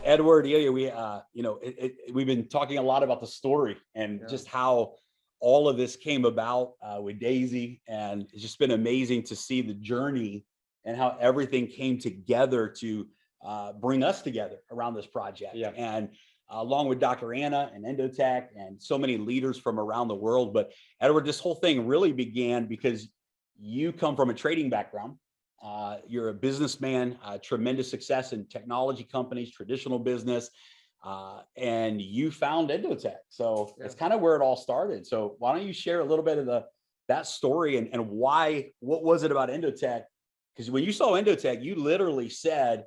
Edward, Ilya, we've been talking a lot about the story and just how all of this came about with Daisy, and it's just been amazing to see the journey and how everything came together to bring us together around this project. Yeah. And along with Dr. Anna and Endotech and so many leaders from around the world. But Edward, this whole thing really began because you come from a trading background. You're a businessman, tremendous success in technology companies, traditional business, and you found Endotech. So it's kind of where it all started. So why don't you share a little bit of that story and why, what was it about Endotech? Because when you saw Endotech, you literally said,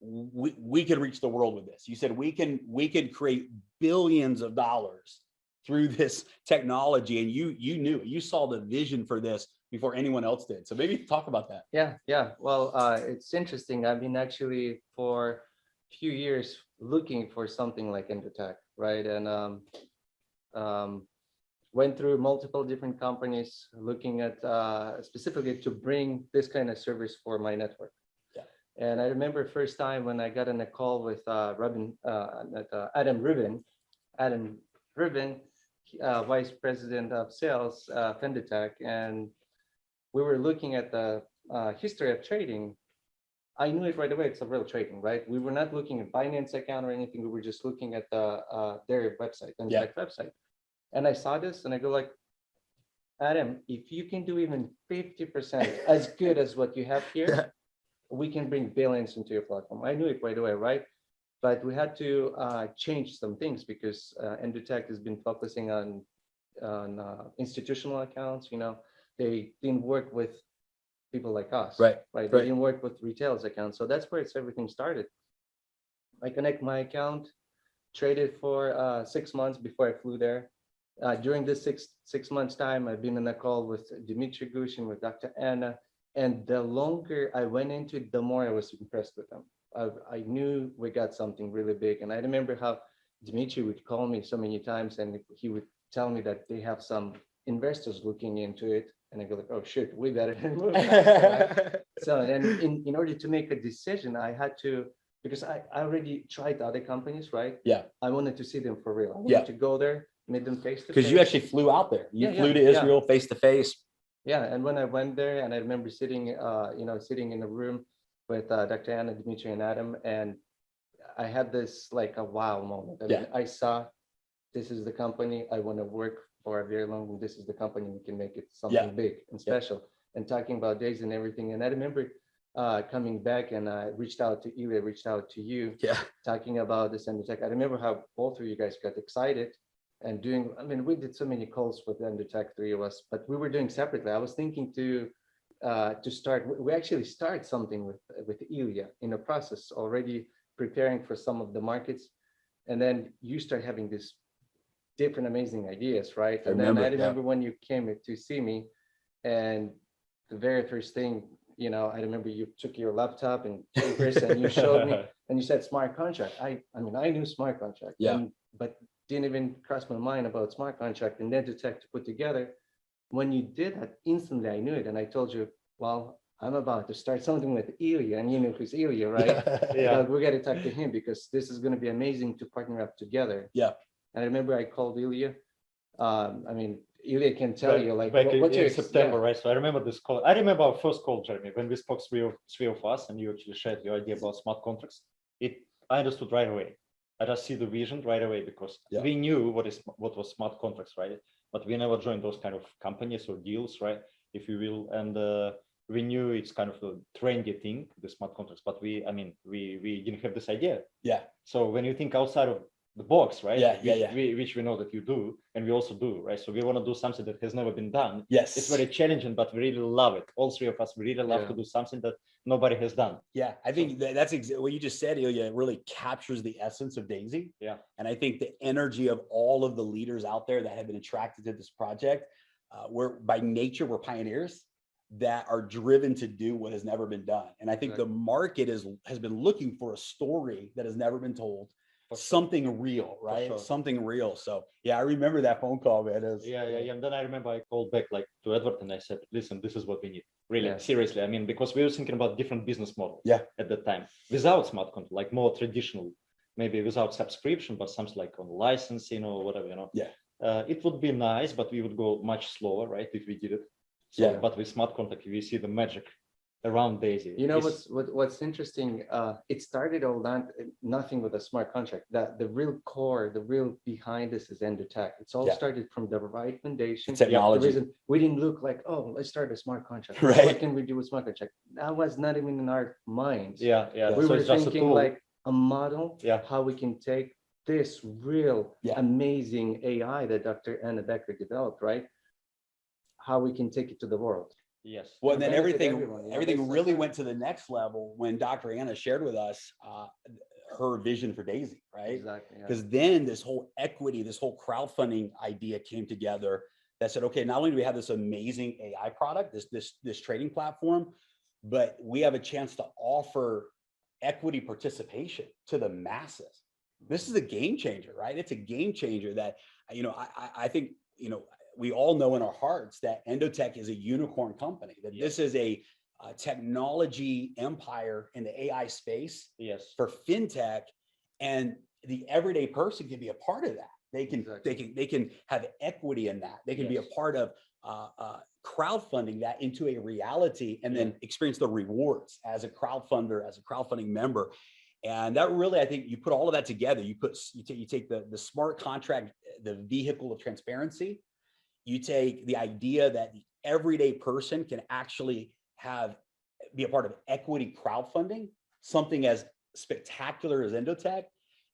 we could reach the world with this. You said we can create billions of dollars through this technology, and you saw the vision for this before anyone else did. So maybe talk about that. Yeah. Well, it's interesting. I've been actually for a few years looking for something like Endotech, right? And went through multiple different companies looking at specifically to bring this kind of service for my network. And I remember first time when I got on a call with Adam Rubin, Vice President of Sales, Endotech, and we were looking at the history of trading. I knew it right away. It's a real trading, right? We were not looking at Binance account or anything. We were just looking at their website, Endotech website. And I saw this and I go like, Adam, if you can do even 50% as good as what you have here, we can bring billions into your platform. I knew it right away, right? But we had to change some things because Endotech has been focusing on institutional accounts. They didn't work with people like us, right? They didn't work with retailers accounts. So that's where everything started. I connect my account, traded for 6 months before I flew there. During this six months time, I've been on a call with Dmitry Gushin, with Dr. Anna. And the longer I went into it, the more I was impressed with them. I knew we got something really big. And I remember how Dmitry would call me so many times and he would tell me that they have some investors looking into it. And I go like, oh shit, we better move. Right? So then in order to make a decision, I had to, because I already tried other companies, right? Yeah. I wanted to see them for real. I wanted to go there, meet them face to face. Because you actually flew out there. You flew to Israel face to face. Yeah, and when I went there, and I remember sitting in a room with Dr. Anna, Dmitry, and Adam, and I had this like a wow moment. I mean, I saw this is the company I want to work for a very long time. This is the company we can make it something big and special. And talking about days and everything. And I remember coming back, and I reached out to Ilya, reached out to you, talking about this Endotech. I remember how both of you guys got excited. And we did so many calls with Endotech, three of us, but we were doing separately. I was thinking to start, we actually start something with Ilya in a process already preparing for some of the markets. And then you start having these different amazing ideas, right? And then I remember when you came to see me, and the very first thing, I remember you took your laptop and papers and you showed me and you said smart contract. I knew smart contract, but didn't even cross my mind about smart contract and Endotech to put together. When you did that, instantly I knew it. And I told you, well, I'm about to start something with Ilya, and you know who's Ilya, right? We got to talk to him because this is going to be amazing to partner up together. And I remember I called Ilya. Ilya can tell you like back in September, right? So I remember this call. I remember our first call, Jeremy, when we spoke three of us, and you actually shared your idea about smart contracts. I understood right away. I just see the vision right away because we knew what was smart contracts, right? But we never joined those kind of companies or deals, right? If you will, and we knew it's kind of a trendy thing, the smart contracts, but we didn't have this idea. So when you think outside of the box, right? Which we know that you do, and we also do, right? So we want to do something that has never been done. It's very challenging, but we really love it. All three of us, we really love to do something that nobody has done. I think that's what you just said, Ilya. It really captures the essence of Daisy. And I think the energy of all of the leaders out there that have been attracted to this project, we're by nature, we're pioneers that are driven to do what has never been done. And I think the market has been looking for a story that has never been told. Something real, right? Something real. So I remember that phone call, man. And then I remember I called back like to Edward and I said, listen, this is what we need. Really, seriously. I mean, because we were thinking about different business model at that time without smart contract, like more traditional maybe without subscription, but something like on licensing or whatever, Yeah. It would be nice, but we would go much slower, right? If we did it. So, Yeah. but with smart contract, we see the magic around Daisy. You know It's- what's interesting? It started all that nothing with a smart contract. That the real core, the real behind this is EndoTech. It's all Yeah. started from the right foundation. Technology. The reason we didn't look like, oh, let's start a smart contract. Right. What can we do with smart contract? That was not even in our minds. Yeah, yeah. We So were it's just a thinking tool. like a model, Yeah. how we can take this real Yeah. amazing AI that Dr. Anna Becker developed, right? How we can take it to the world. Yes. Well, and then benefit everything, everyone, everything that's really fine. went to the next level when Dr. Anna shared with us her vision for Daisy, right? Exactly. yeah. Because then this whole equity, this whole crowdfunding idea came together that said, okay, not only do we have this amazing AI product, this trading platform, but we have a chance to offer equity participation to the masses. This is a game changer, right? It's a game changer that, I think, we all know in our hearts that Endotech is a unicorn company, that this is a technology empire in the AI space Yes. for fintech, and the everyday person can be a part of that. They can Exactly. they can have equity in that. They can be a Yes. part of crowdfunding that into a reality, and then experience the rewards as a crowdfunder, as a crowdfunding member. And that really, I think, you put all of that together. You take the smart contract, the vehicle of transparency. You take the idea that the everyday person can actually be a part of equity crowdfunding, something as spectacular as Endotech.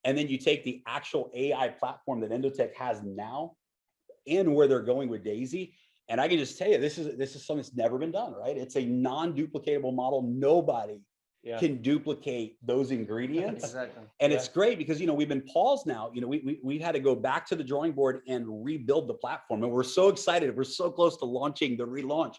And then you take the actual AI platform that Endotech has now and where they're going with Daisy. And I can just tell you, this is something that's never been done, right? It's a non-duplicatable model. Nobody can duplicate those ingredients. Exactly. And it's great because, we've been paused now. We've had to go back to the drawing board and rebuild the platform. And we're so excited. We're so close to launching the relaunch,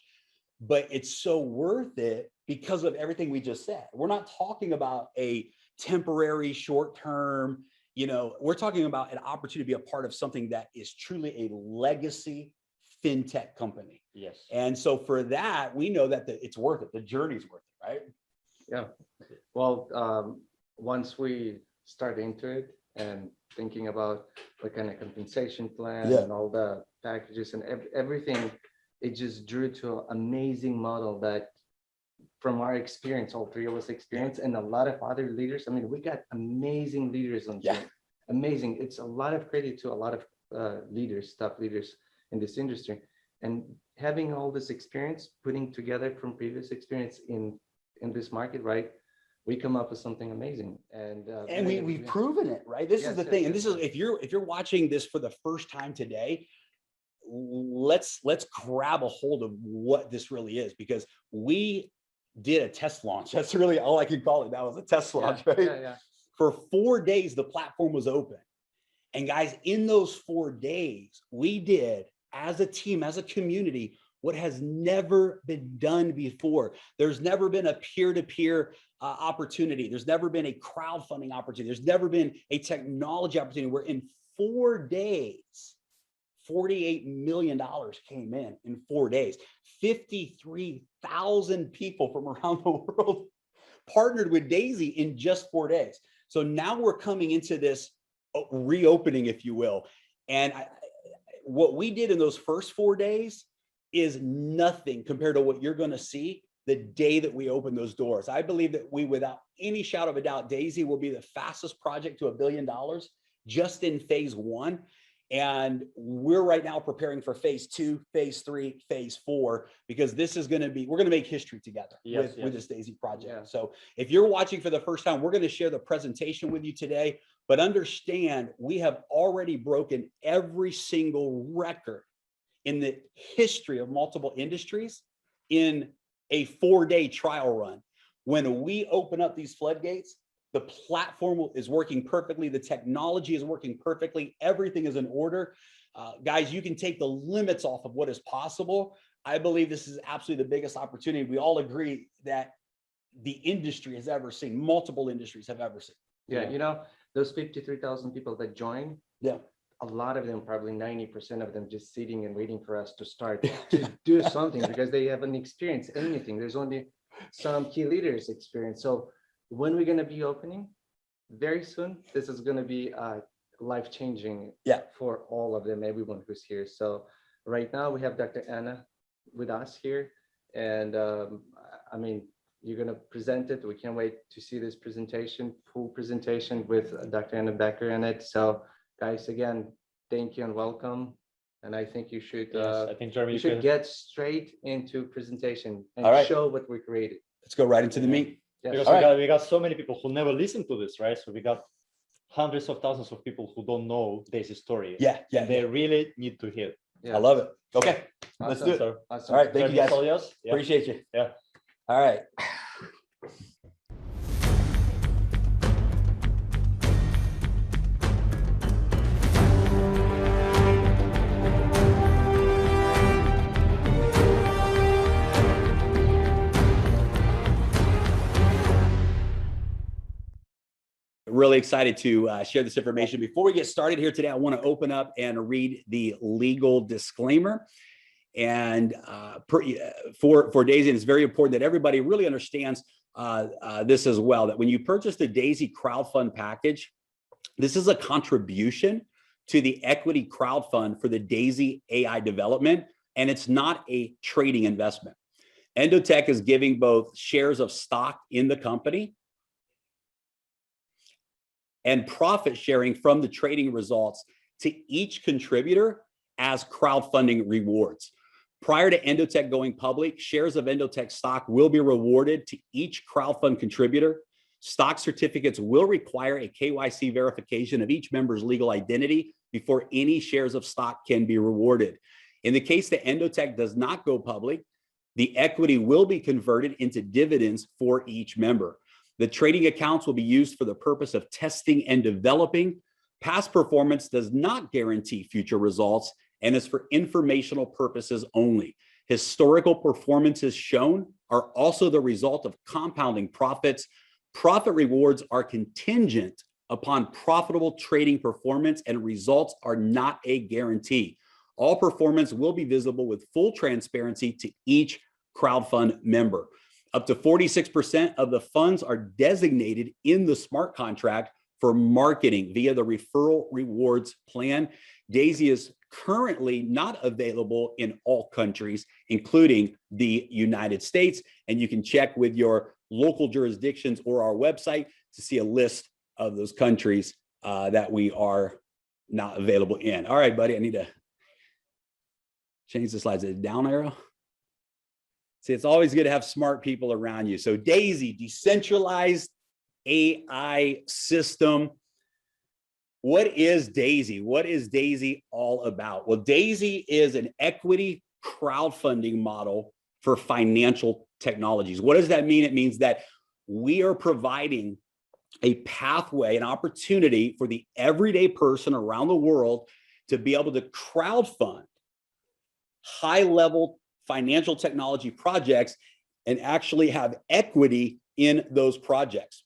but it's so worth it because of everything we just said. We're not talking about a temporary short term, we're talking about an opportunity to be a part of something that is truly a legacy fintech company. Yes. And so for that, we know that it's worth it. The journey's worth it, right? Yeah. Well, once we start into it and thinking about what kind of compensation plan and all the packages and everything, it just drew to an amazing model that from our experience, all three of us experience, and a lot of other leaders. I mean, we got amazing leaders on team. Amazing. It's a lot of credit to a lot of leaders, top leaders in this industry. And having all this experience, putting together from previous experience in this market, right? We come up with something amazing, and we've proven it, right? This is the thing, and this is if you're watching this for the first time today, let's grab a hold of what this really is, because we did a test launch. That's really all I can call it. That was a test launch, right? Yeah. For 4 days, the platform was open, and guys, in those 4 days, we did as a team, as a community, what has never been done before. There's never been a peer-to-peer opportunity. There's never been a crowdfunding opportunity. There's never been a technology opportunity where in 4 days, $48 million came in 4 days. 53,000 people from around the world partnered with Daisy in just 4 days. So now we're coming into this reopening, if you will. And what we did in those first 4 days is nothing compared to what you're going to see the day that we open those doors. I believe that without any shadow of a doubt, Daisy will be the fastest project to $1 billion just in phase 1. And we're right now preparing for phase 2, phase 3, phase 4, because this is going to be, we're going to make history together with this Daisy project. Yeah. So if you're watching for the first time, we're going to share the presentation with you today, but understand we have already broken every single record in the history of multiple industries in a 4-day trial run. When we open up these floodgates, the platform is working perfectly. The technology is working perfectly. Everything is in order. Guys, you can take the limits off of what is possible. I believe this is absolutely the biggest opportunity. We all agree that the industry has ever seen, multiple industries have ever seen. Yeah, those 53,000 people that join, Yeah. a lot of them, probably 90% of them, just sitting and waiting for us to start to do something because they haven't experienced anything. There's only some key leaders experience. So when we're going to be opening, very soon, this is going to be life-changing Yeah. for all of them, everyone who's here. So right now we have Dr. Anna with us here. And I mean, you're going to present it. We can't wait to see this presentation, full presentation with Dr. Anna Becker in it. So guys, again, thank you and welcome. And I think you should Yes, I think Jeremy, you should get straight into presentation and All right. show what we created. Let's go right into the meat. Yes. because All right. we got so many people who never listened to this, right? So we got hundreds of thousands of people who don't know Daisy's story. Yeah, yeah, And they really need to hear. Yeah. I love it. Okay, let's do it. So, Awesome. All right, thank you Jeremy, guys. all yours? Yeah. Appreciate you. Yeah. All right. Really excited to share this information. Before we get started here today, I want to open up and read the legal disclaimer. And for Daisy, and it's very important that everybody really understands this as well, that when you purchase the Daisy crowdfund package, this is a contribution to the equity crowdfund for the Daisy AI development, and it's not a trading investment. Endotech is giving both shares of stock in the company and profit sharing from the trading results to each contributor as crowdfunding rewards. Prior to Endotech going public, shares of Endotech stock will be rewarded to each crowdfund contributor. Stock certificates will require a KYC verification of each member's legal identity before any shares of stock can be rewarded. In the case that Endotech does not go public, the equity will be converted into dividends for each member. The trading accounts will be used for the purpose of testing and developing. Past performance does not guarantee future results and is for informational purposes only. Historical performances shown are also the result of compounding profits. Profit rewards are contingent upon profitable trading performance, and results are not a guarantee. All performance will be visible with full transparency to each crowdfund member. Up to 46% of the funds are designated in the smart contract for marketing via the referral rewards plan. Daisy is currently not available in all countries, including the United States. And you can check with your local jurisdictions or our website to see a list of those countries that we are not available in. All right, buddy, I need to change the slides. Is it down arrow? See, it's always good to have smart people around you. So Daisy, decentralized AI system. What is Daisy? What is Daisy all about? Well, Daisy is an equity crowdfunding model for financial technologies. What does that mean? It means that we are providing a pathway, an opportunity for the everyday person around the world to be able to crowdfund high-level financial technology projects and actually have equity in those projects.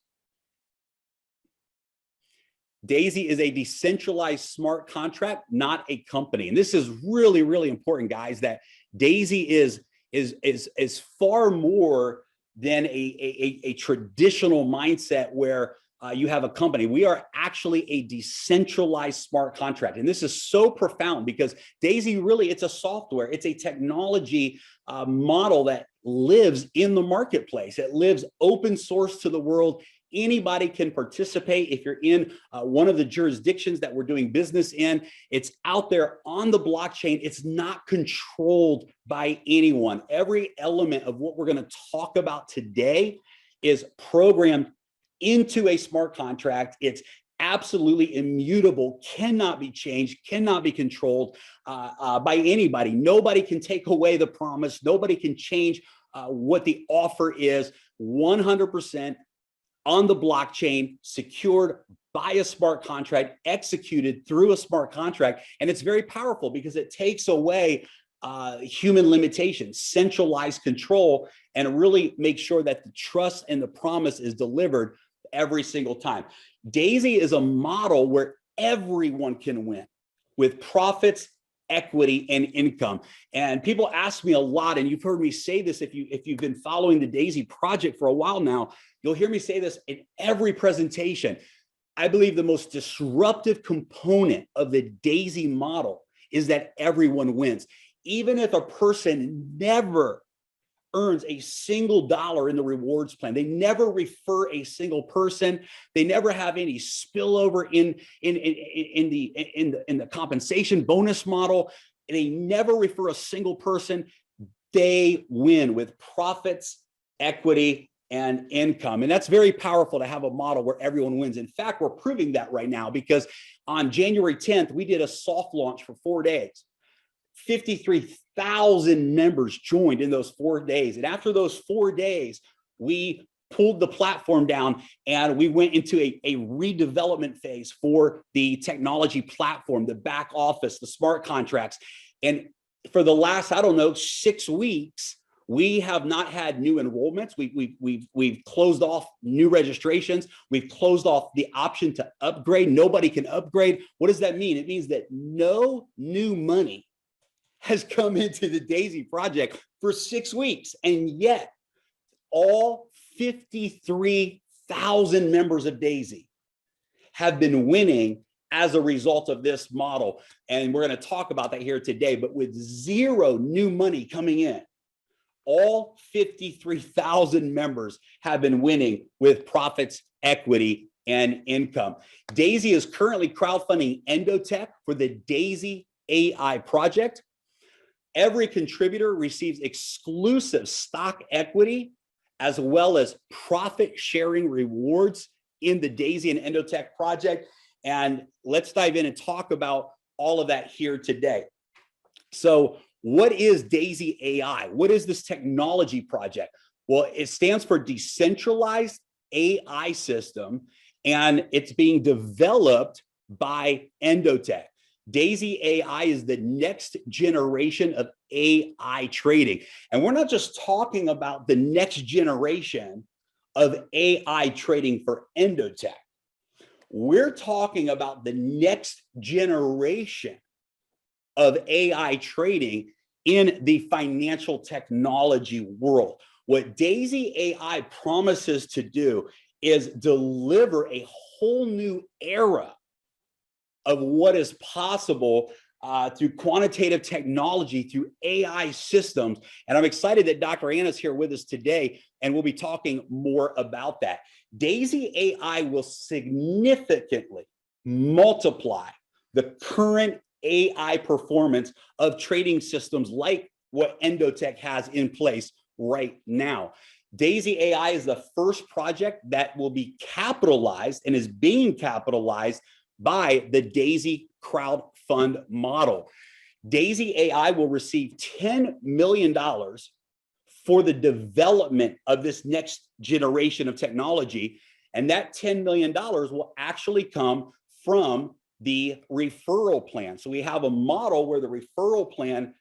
Daisy is a decentralized smart contract, not a company. And this is really, really important, guys, that Daisy is far more than a traditional mindset where you have a company. We are actually a decentralized smart contract. And this is so profound because Daisy really, it's a software, it's a technology model that lives in the marketplace. It lives open source to the world. Anybody can participate. If you're in one of the jurisdictions that we're doing business in, it's out there on the blockchain. It's not controlled by anyone. Every element of what we're going to talk about today is programmed into a smart contract. It's absolutely immutable, cannot be changed, cannot be controlled by anybody. Nobody can take away the promise. Nobody can change what the offer is. 100% on the blockchain, secured by a smart contract, executed through a smart contract. And it's very powerful because it takes away human limitations, centralized control, and really make sure that the trust and the promise is delivered every single time. Daisy is a model where everyone can win with profits, equity, and income. And people ask me a lot, and you've heard me say this if you've been following the Daisy project for a while now, you'll hear me say this in every presentation. I believe the most disruptive component of the Daisy model is that everyone wins. Even if a person never earns a single dollar in the rewards plan, they never refer a single person, they never have any spillover in the compensation bonus model, they never refer a single person, they win with profits, equity, and income. And that's very powerful to have a model where everyone wins. In fact, we're proving that right now, because on January 10th, we did a soft launch for 4 days. 53,000 members joined in those 4 days. And after those 4 days, we pulled the platform down and we went into a redevelopment phase for the technology platform, the back office, the smart contracts. And for the last, I don't know, 6 weeks, we have not had new enrollments. We've closed off new registrations. We've closed off the option to upgrade. Nobody can upgrade. What does that mean? It means that no new money has come into the Daisy project for 6 weeks. And yet all 53,000 members of Daisy have been winning as a result of this model. And we're going to talk about that here today, but with zero new money coming in, all 53,000 members have been winning with profits, equity, and income. Daisy is currently crowdfunding Endotech for the Daisy AI project. Every contributor receives exclusive stock equity as well as profit sharing rewards in the Daisy and Endotech project. And let's dive in and talk about all of that here today. So what is Daisy AI? What is this technology project? Well, it stands for Decentralized AI System, and it's being developed by Endotech. Daisy AI is the next generation of AI trading. And we're not just talking about the next generation of AI trading for Endotech. We're talking about the next generation of AI trading in the financial technology world. What Daisy AI promises to do is deliver a whole new era of what is possible through quantitative technology, through AI systems. And I'm excited that Dr. Anna's here with us today, and we'll be talking more about that. Daisy AI will significantly multiply the current AI performance of trading systems like what Endotech has in place right now. Daisy AI is the first project that will be capitalized and is being capitalized by the Daisy crowdfund model. Daisy AI will receive $10 million for the development of this next generation of technology. And that $10 million will actually come from the referral plan. So we have a model where the referral plan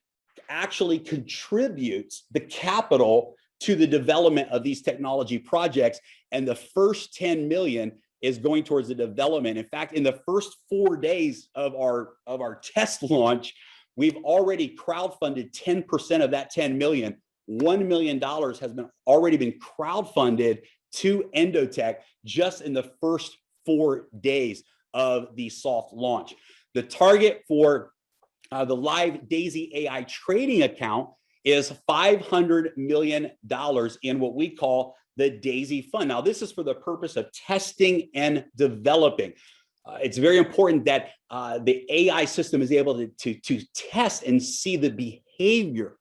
actually contributes the capital to the development of these technology projects. And the first 10 million is going towards the development. In fact, in the first 4 days of our test launch, we've already crowdfunded 10% of that 10 million. $1 million has already been crowdfunded to Endotech just in the first 4 days of the soft launch. The target for the live Daisy AI trading account is $500 million in what we call the Daisy Fund. Now, this is for the purpose of testing and developing. It's very important that the AI system is able to test and see the behavior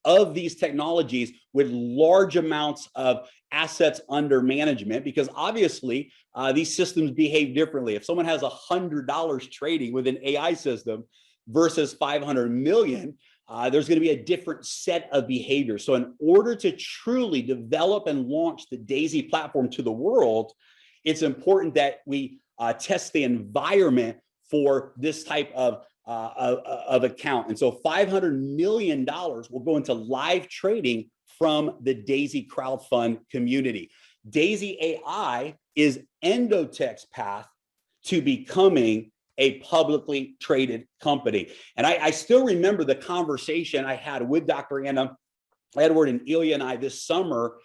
of these technologies with large amounts of assets under management, because obviously these systems behave differently. If someone has $100 trading with an AI system versus 500 million, there's going to be a different set of behaviors. So in order to truly develop and launch the Daisy platform to the world, it's important that we test the environment for this type of account. And so $500 million will go into live trading from the Daisy crowdfund community. Daisy AI is Endotech's path to becoming a publicly traded company. And I still remember the conversation I had with Dr. Anna, Edward, and Ilya and I this summer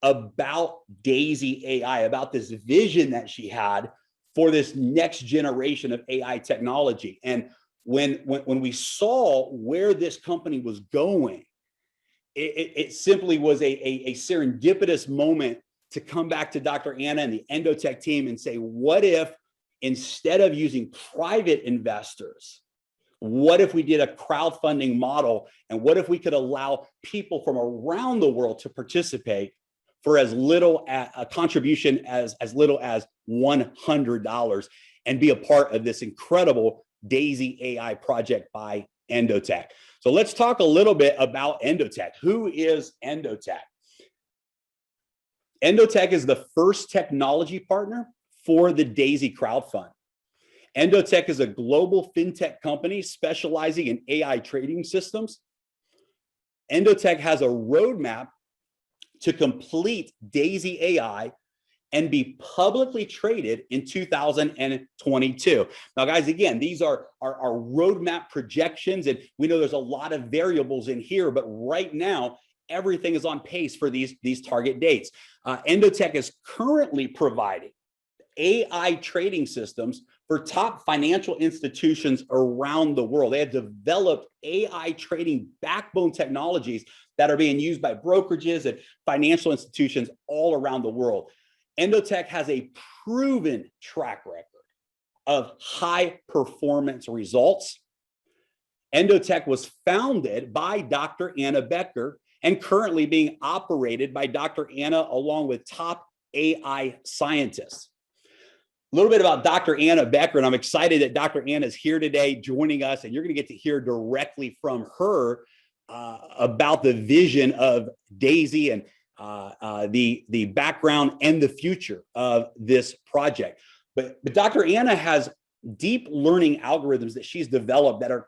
about Daisy AI, about this vision that she had for this next generation of AI technology. And when we saw where this company was going, it simply was a serendipitous moment to come back to Dr. Anna and the Endotech team and say, what if instead of using private investors, what if we did a crowdfunding model? And what if we could allow people from around the world to participate for as little a contribution as little as $100 and be a part of this incredible Daisy AI project by Endotech? So let's talk a little bit about Endotech. Who is Endotech? Endotech is the first technology partner for the Daisy crowdfund. Endotech is a global fintech company specializing in AI trading systems. Endotech has a roadmap to complete Daisy AI and be publicly traded in 2022. Now, guys, again, these are our roadmap projections, and we know there's a lot of variables in here, but right now, everything is on pace for these target dates. Endotech is currently providing AI trading systems for top financial institutions around the world. They have developed AI trading backbone technologies that are being used by brokerages and financial institutions all around the world. Endotech has a proven track record of high performance results. Endotech was founded by Dr. Anna Becker and currently being operated by Dr. Anna along with top AI scientists. A little bit about Dr. Anna Becker, and I'm excited that Dr. Anna is here today joining us, and you're going to get to hear directly from her about the vision of Daisy and the background and the future of this project. But Dr. Anna has deep learning algorithms that she's developed that are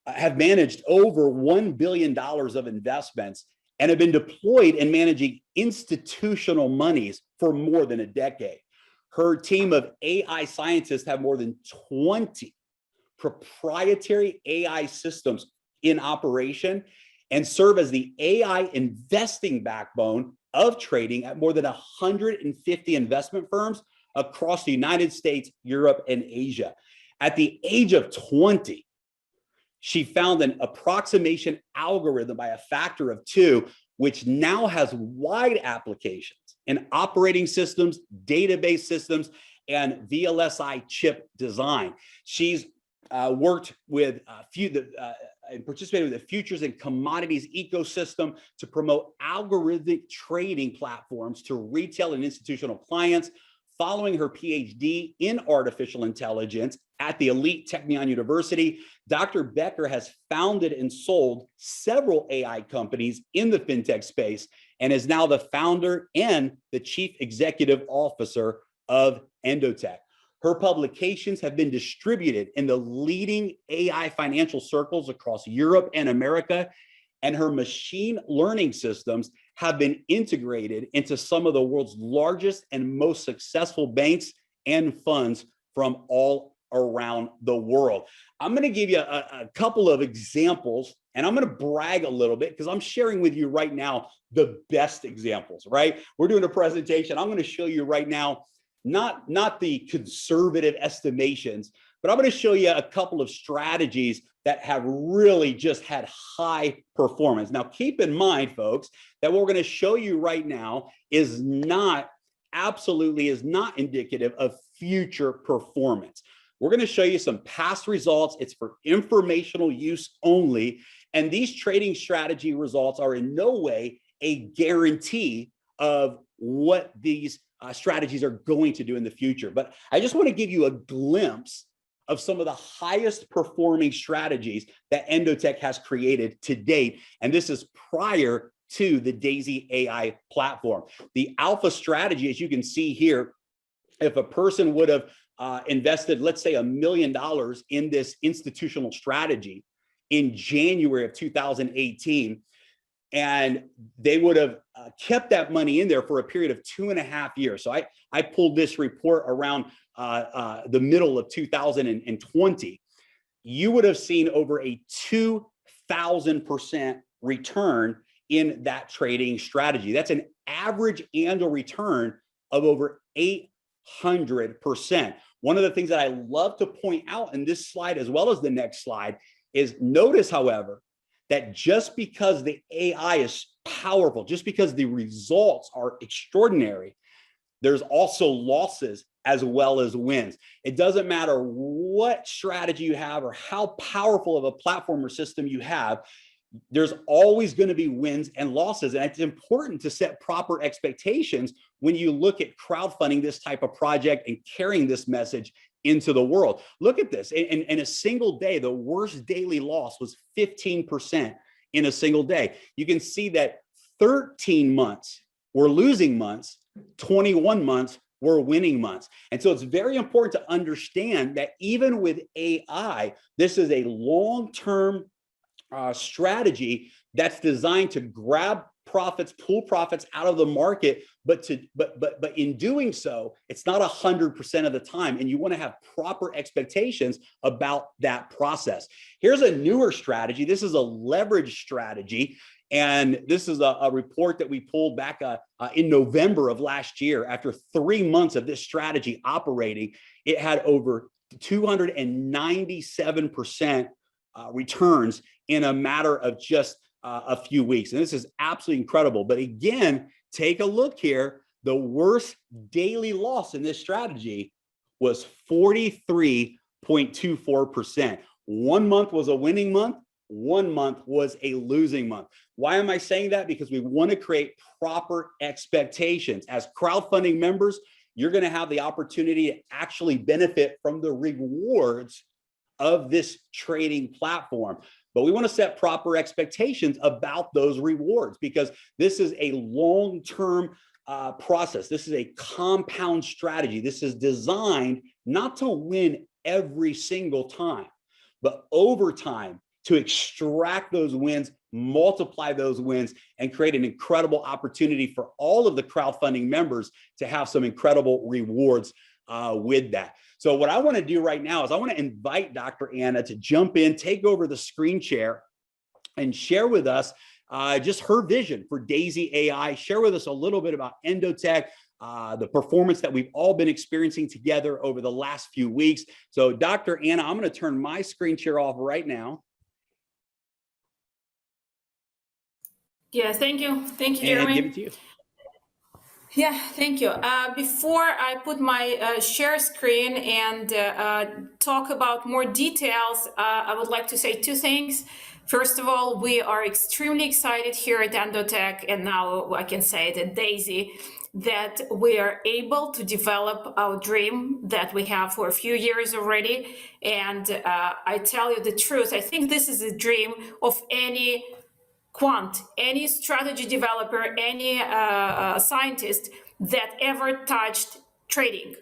have managed over $1 billion of investments and have been deployed in managing institutional monies for more than a decade. Her team of AI scientists have more than 20 proprietary AI systems in operation and serve as the AI investing backbone of trading at more than 150 investment firms across the United States, Europe, and Asia. At the age of 20, she found an approximation algorithm by a factor of 2, which now has wide applications in operating systems, database systems, and VLSI chip design. She's worked with and participated with the futures and commodities ecosystem to promote algorithmic trading platforms to retail and institutional clients. Following her PhD in artificial intelligence at the elite Technion University, Dr. Becker has founded and sold several AI companies in the fintech space and is now the founder and the chief executive officer of Endotech. Her publications have been distributed in the leading AI financial circles across Europe and America, and her machine learning systems have been integrated into some of the world's largest and most successful banks and funds from all around the world. I'm going to give you a couple of examples, and I'm going to brag a little bit because I'm sharing with you right now the best examples, right? We're doing a presentation. I'm going to show you right now, not the conservative estimations, but I'm going to show you a couple of strategies that have really just had high performance. Now, keep in mind, folks, that what we're going to show you right now is absolutely not indicative of future performance. We're going to show you some past results. It's for informational use only. And these trading strategy results are in no way a guarantee of what these strategies are going to do in the future. But I just want to give you a glimpse of some of the highest performing strategies that Endotech has created to date. And this is prior to the Daisy AI platform. The alpha strategy, as you can see here, if a person would have invested, let's say, $1 million in this institutional strategy in January of 2018, and they would have kept that money in there for a period of 2.5 years. So I pulled this report around the middle of 2020. You would have seen over a 2,000% return in that trading strategy. That's an average annual return of over 100%. One of the things that I love to point out in this slide, as well as the next slide, is notice, however, that just because the AI is powerful, just because the results are extraordinary, there's also losses as well as wins. It doesn't matter what strategy you have or how powerful of a platform or system you have, there's always going to be wins and losses. And it's important to set proper expectations when you look at crowdfunding this type of project and carrying this message into the world. Look at this. In a single day, the worst daily loss was 15% in a single day. You can see that 13 months were losing months, 21 months were winning months. And so it's very important to understand that even with AI, this is a long-term strategy that's designed to grab profits, pull profits out of the market, but in doing so, it's not 100% of the time, and you want to have proper expectations about that process. Here's a newer strategy. This is a leverage strategy, and this is a report that we pulled back in November of last year. After 3 months of this strategy operating, it had over 297% returns in a matter of just a few weeks. And this is absolutely incredible. But again, take a look here. The worst daily loss in this strategy was 43.24%. 1 month was a winning month. 1 month was a losing month. Why am I saying that? Because we want to create proper expectations. As crowdfunding members, you're going to have the opportunity to actually benefit from the rewards of this trading platform. But we want to set proper expectations about those rewards, because this is a long-term process. This is a compound strategy. This is designed not to win every single time, but over time to extract those wins, multiply those wins, and create an incredible opportunity for all of the crowdfunding members to have some incredible rewards with that. So what I want to do right now is I want to invite Dr. Anna to jump in, take over the screen share, and share with us just her vision for Daisy AI, share with us a little bit about Endotech, the performance that we've all been experiencing together over the last few weeks. So Dr. Anna, I'm going to turn my screen share off right now. Yeah, thank you. Thank you, Jeremy. And give it to you. Yeah, thank you. Before I put my share screen and talk about more details, I would like to say two things. First of all, we are extremely excited here at Endotech, and now I can say it at Daisy, that we are able to develop our dream that we have for a few years already. And I tell you the truth, I think this is a dream of any quant, any strategy developer, any scientist that ever touched trading.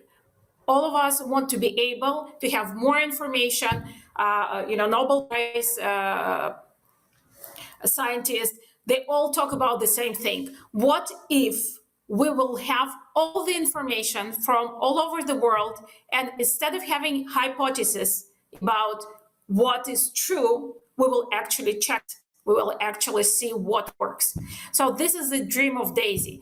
All of us want to be able to have more information. Nobel Prize scientists, they all talk about the same thing. What if we will have all the information from all over the world, and instead of having hypotheses about what is true, we will actually check. We will actually see what works. So this is the dream of Daisy,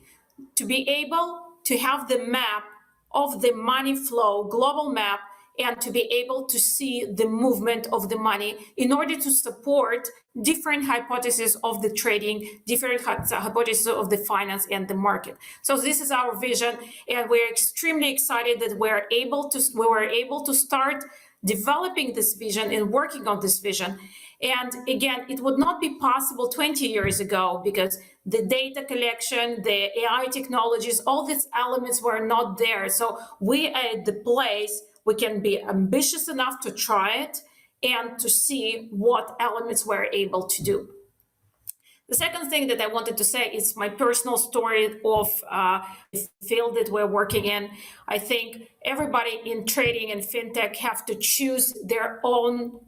to be able to have the map of the money flow, global map, and to be able to see the movement of the money in order to support different hypotheses of the trading, different hypotheses of the finance and the market. So this is our vision, and we're extremely excited that we were able to start developing this vision and working on this vision. And again, it would not be possible 20 years ago because the data collection, the AI technologies, all these elements were not there. So we are at the place we can be ambitious enough to try it and to see what elements we're able to do. The second thing that I wanted to say is my personal story of the field that we're working in. I think everybody in trading and fintech have to choose their own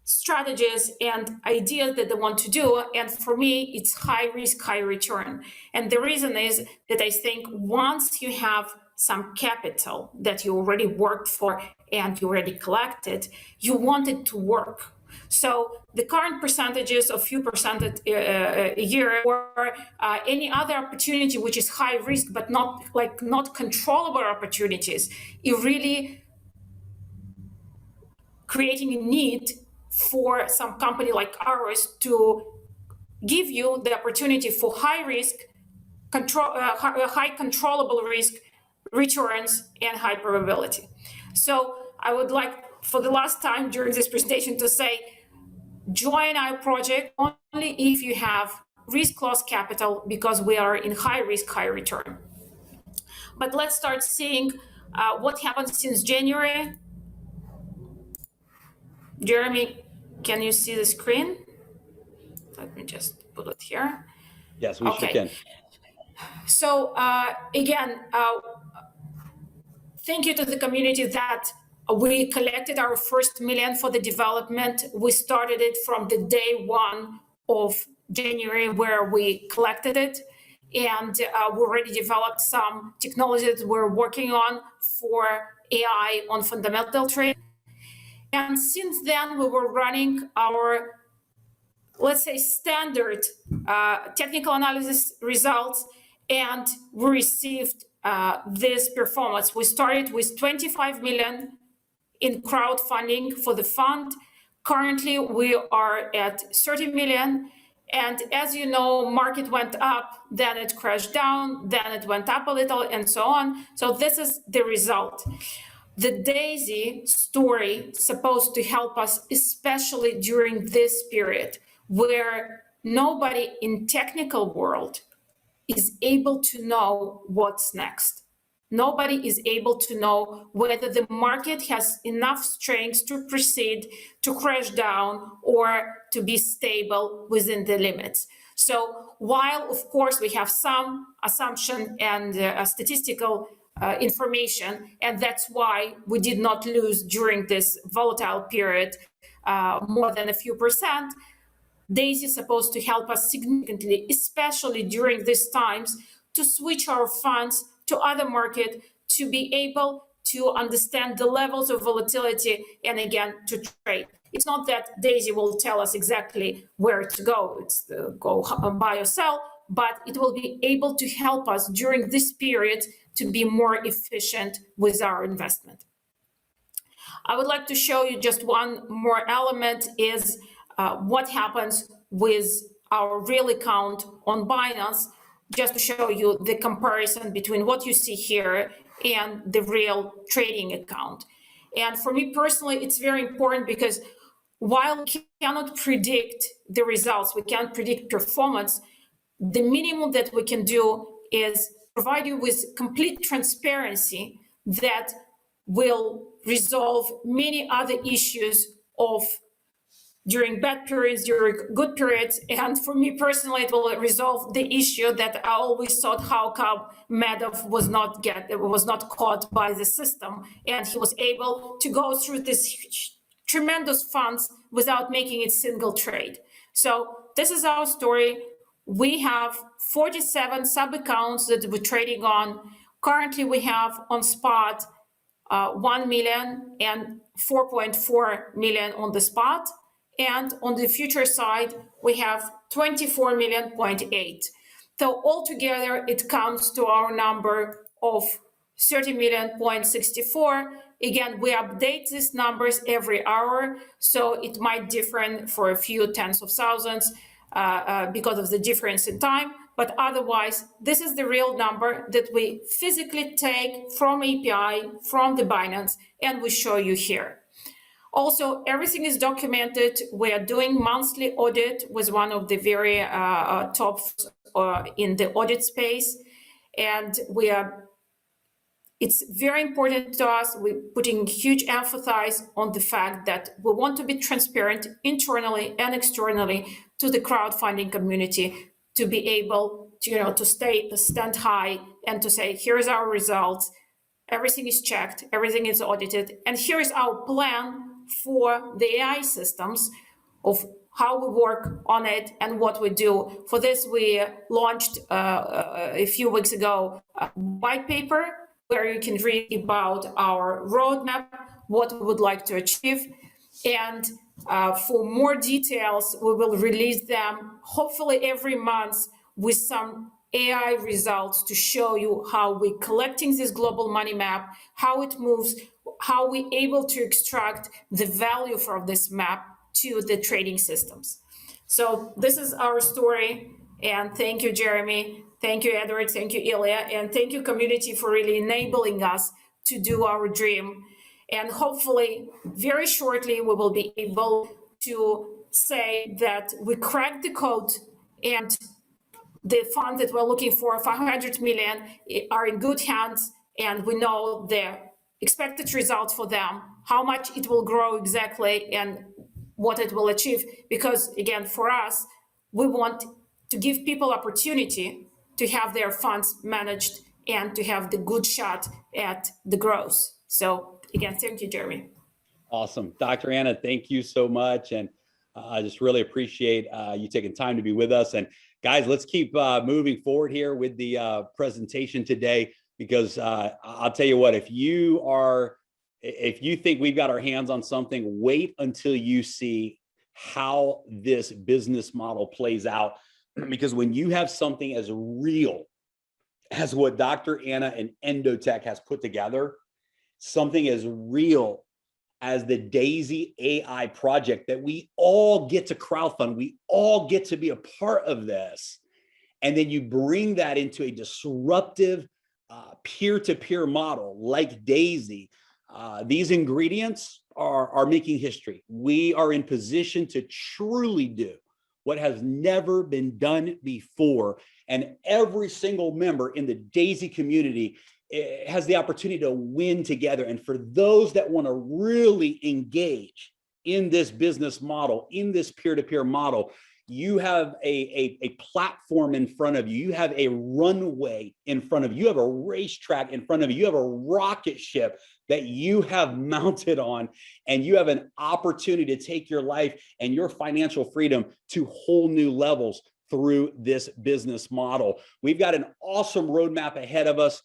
strategies and ideas that they want to do. And for me, it's high risk, high return. And the reason is that I think once you have some capital that you already worked for and you already collected, you want it to work. So the current percentages of few percent a year, or any other opportunity which is high risk but not controllable opportunities, it really creating a need for some company like ours to give you the opportunity for high risk, high controllable risk returns and high probability. So I would like, for the last time during this presentation, to say, join our project only if you have risk loss capital, because we are in high risk, high return. But let's start seeing what happened since January. Jeremy, can you see the screen? Let me just put it here. Yes, we sure can. So again, thank you to the community that we collected our first million for the development. We started it from the day one of January where we collected it. And we already developed some technology that we're working on for AI on fundamental trading. And since then, we were running our, let's say, standard technical analysis results, and we received this performance. We started with 25 million in crowdfunding for the fund. Currently, we are at 30 million. And as you know, market went up, then it crashed down, then it went up a little, and so on. So this is the result. The DAISY story is supposed to help us, especially during this period where nobody in technical world is able to know what's next. Nobody is able to know whether the market has enough strength to proceed, to crash down, or to be stable within the limits. So while, of course, we have some assumption and statistical information, and that's why we did not lose during this volatile period more than a few percent, DAISY is supposed to help us significantly, especially during these times, to switch our funds to other market, to be able to understand the levels of volatility, and again, to trade. It's not that DAISY will tell us exactly where to go. It's go buy or sell, but it will be able to help us during this period to be more efficient with our investment. I would like to show you just one more element is what happens with our real account on Binance, just to show you the comparison between what you see here and the real trading account. And for me personally, it's very important because while we cannot predict the results, we can't predict performance, the minimum that we can do is provide you with complete transparency that will resolve many other issues of during bad periods, during good periods. And for me personally, it will resolve the issue that I always thought how come Madoff was not caught by the system, and he was able to go through this tremendous funds without making a single trade. So this is our story. We have 47 sub-accounts that we're trading on. Currently, we have on spot 1 million and 4.4 million on the spot. And on the future side, we have 24.8 million. So altogether, it comes to our number of 30.64 million. Again, we update these numbers every hour, so it might differ for a few tens of thousands because of the difference in time. But otherwise, this is the real number that we physically take from API, from the Binance, and we show you here. Also, everything is documented. We are doing monthly audit with one of the very top in the audit space. And it's very important to us. We're putting huge emphasis on the fact that we want to be transparent internally and externally to the crowdfunding community to be able to, to stand high and to say, here's our results. Everything is checked, everything is audited. And here is our plan for the AI systems of how we work on it and what we do. For this, we launched a few weeks ago a white paper where you can read about our roadmap, what we would like to achieve. And for more details, we will release them hopefully every month with some AI results to show you how we're collecting this global money map, how it moves, how we're able to extract the value from this map to the trading systems. So this is our story. And thank you, Jeremy. Thank you, Edward. Thank you, Ilya. And thank you, community, for really enabling us to do our dream. And hopefully, very shortly, we will be able to say that we cracked the code and the funds that we're looking for, 500 million, are in good hands, and we know the expected results for them, how much it will grow exactly, and what it will achieve. Because again, for us, we want to give people opportunity to have their funds managed and to have the good shot at the growth. So again, thank you, Jeremy. Awesome. Dr. Anna, thank you so much. And I just really appreciate you taking time to be with us. And guys, let's keep moving forward here with the presentation today, because I'll tell you what, if you think we've got our hands on something, wait until you see how this business model plays out. Because when you have something as real as what Dr. Anna and Endotech has put together, something as real as the Daisy AI project that we all get to crowdfund, we all get to be a part of this. And then you bring that into a disruptive peer-to-peer model like Daisy. These ingredients are making history. We are in position to truly do what has never been done before. And every single member in the Daisy community has the opportunity to win together. And for those that want to really engage in this business model, in this peer-to-peer model, you have a platform in front of you. You have a runway in front of you. You have a racetrack in front of you. You have a rocket ship that you have mounted on, and you have an opportunity to take your life and your financial freedom to whole new levels through this business model. We've got an awesome roadmap ahead of us.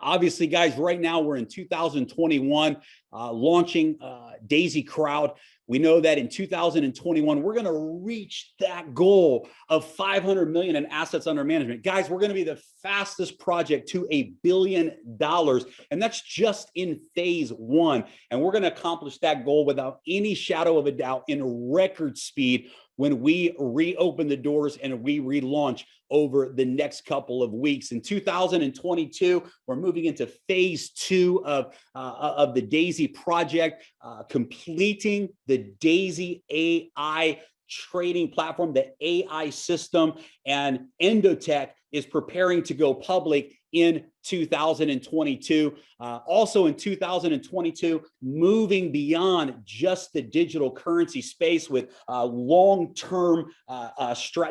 Obviously, guys, right now we're in 2021, launching Daisy Crowd. We know that in 2021, we're going to reach that goal of 500 million in assets under management. Guys, we're going to be the fastest project to $1 billion. And that's just in phase one. And we're going to accomplish that goal without any shadow of a doubt in record speed when we reopen the doors and we relaunch over the next couple of weeks. In 2022, we're moving into phase two of the Daisy project, completing the Daisy AI trading platform, the AI system, and Endotech is preparing to go public in 2022. Also in 2022, moving beyond just the digital currency space with long-term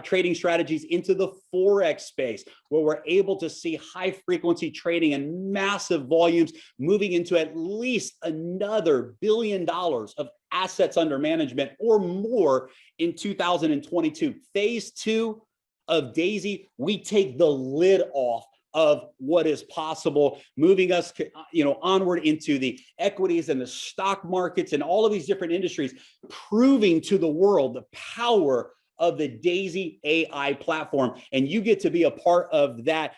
trading strategies into the Forex space, where we're able to see high frequency trading and massive volumes, moving into at least another $1 billion of assets under management or more in 2022. Phase two of Daisy, we take the lid off of what is possible, moving us, onward into the equities and the stock markets and all of these different industries, proving to the world the power of the Daisy AI platform. And you get to be a part of that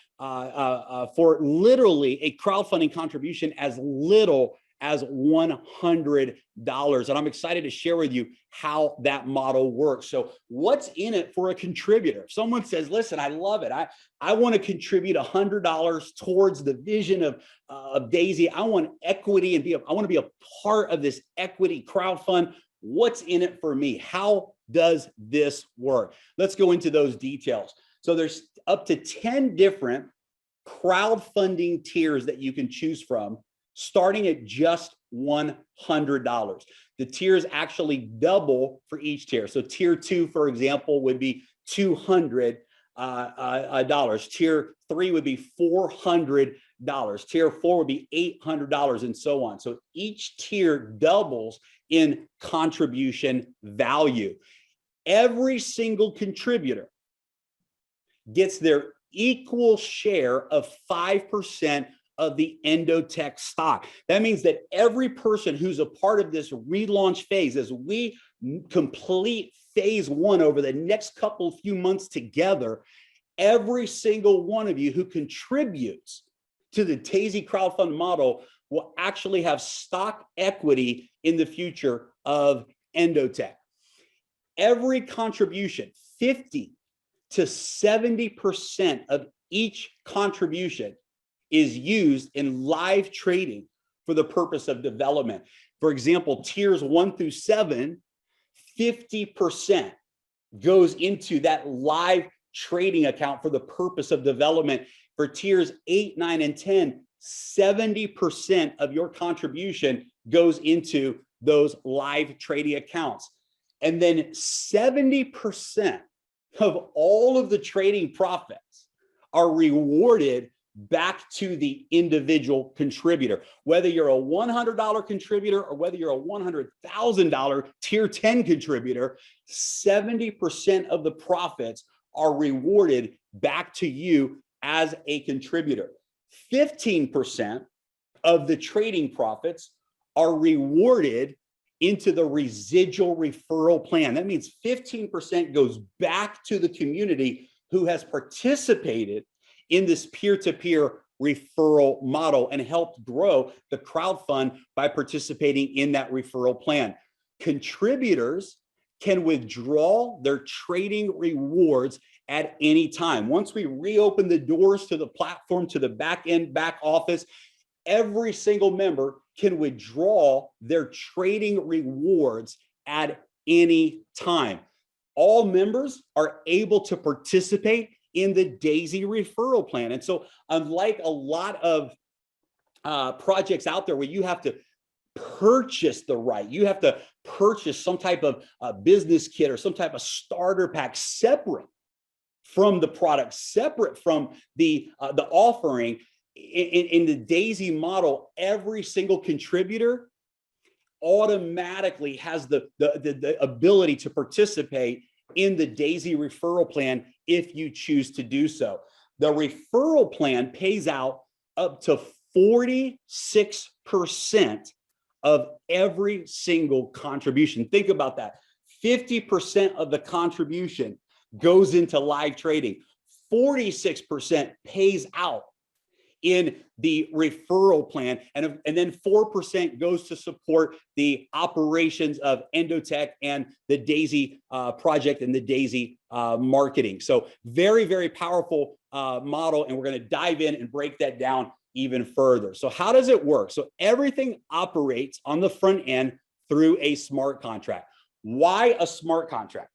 for literally a crowdfunding contribution as little as $100. And I'm excited to share with you how that model works. So what's in it for a contributor? If someone says, listen, I love it. I want to contribute $100 towards the vision of Daisy. I want equity and I want to be a part of this equity crowdfund. What's in it for me? How does this work? Let's go into those details. So there's up to 10 different crowdfunding tiers that you can choose from, starting at just $100. The tiers actually double for each tier. So tier 2, for example, would be $200. Tier 3 would be $400. Tier 4 would be $800, and so on. So each tier doubles in contribution value. Every single contributor gets their equal share of 5% of the Endotech stock. That means that every person who's a part of this relaunch phase, as we complete phase one over the next few months together, every single one of you who contributes to the Daisy crowdfund model will actually have stock equity in the future of Endotech. Every contribution, 50 to 70% of each contribution is used in live trading for the purpose of development. For example, tiers 1 through 7, 50% goes into that live trading account for the purpose of development. For tiers 8, 9, and 10, 70% of your contribution goes into those live trading accounts. And then 70% of all of the trading profits are rewarded back to the individual contributor. Whether you're a $100 contributor or whether you're a $100,000 tier 10 contributor, 70% of the profits are rewarded back to you as a contributor. 15% of the trading profits are rewarded into the residual referral plan. That means 15% goes back to the community who has participated in this peer-to-peer referral model and helped grow the crowdfund by participating in that referral plan. Contributors can withdraw their trading rewards at any time. Once we reopen the doors to the platform, to the back office, every single member can withdraw their trading rewards at any time. All members are able to participate in the Daisy referral plan. And so unlike a lot of projects out there where you have to purchase the right, you have to purchase some type of business kit or some type of starter pack separate from the product, separate from the offering. In the Daisy model, every single contributor automatically has the ability to participate in the Daisy referral plan if you choose to do so. The referral plan pays out up to 46% of every single contribution. Think about that. 50% of the contribution goes into live trading. 46% pays out in the referral plan, and then 4% goes to support the operations of Endotech and the Daisy project and the Daisy marketing. So very, very powerful model, and we're going to dive in and break that down even further. So how does it work? So everything operates on the front end through a smart contract. Why a smart contract?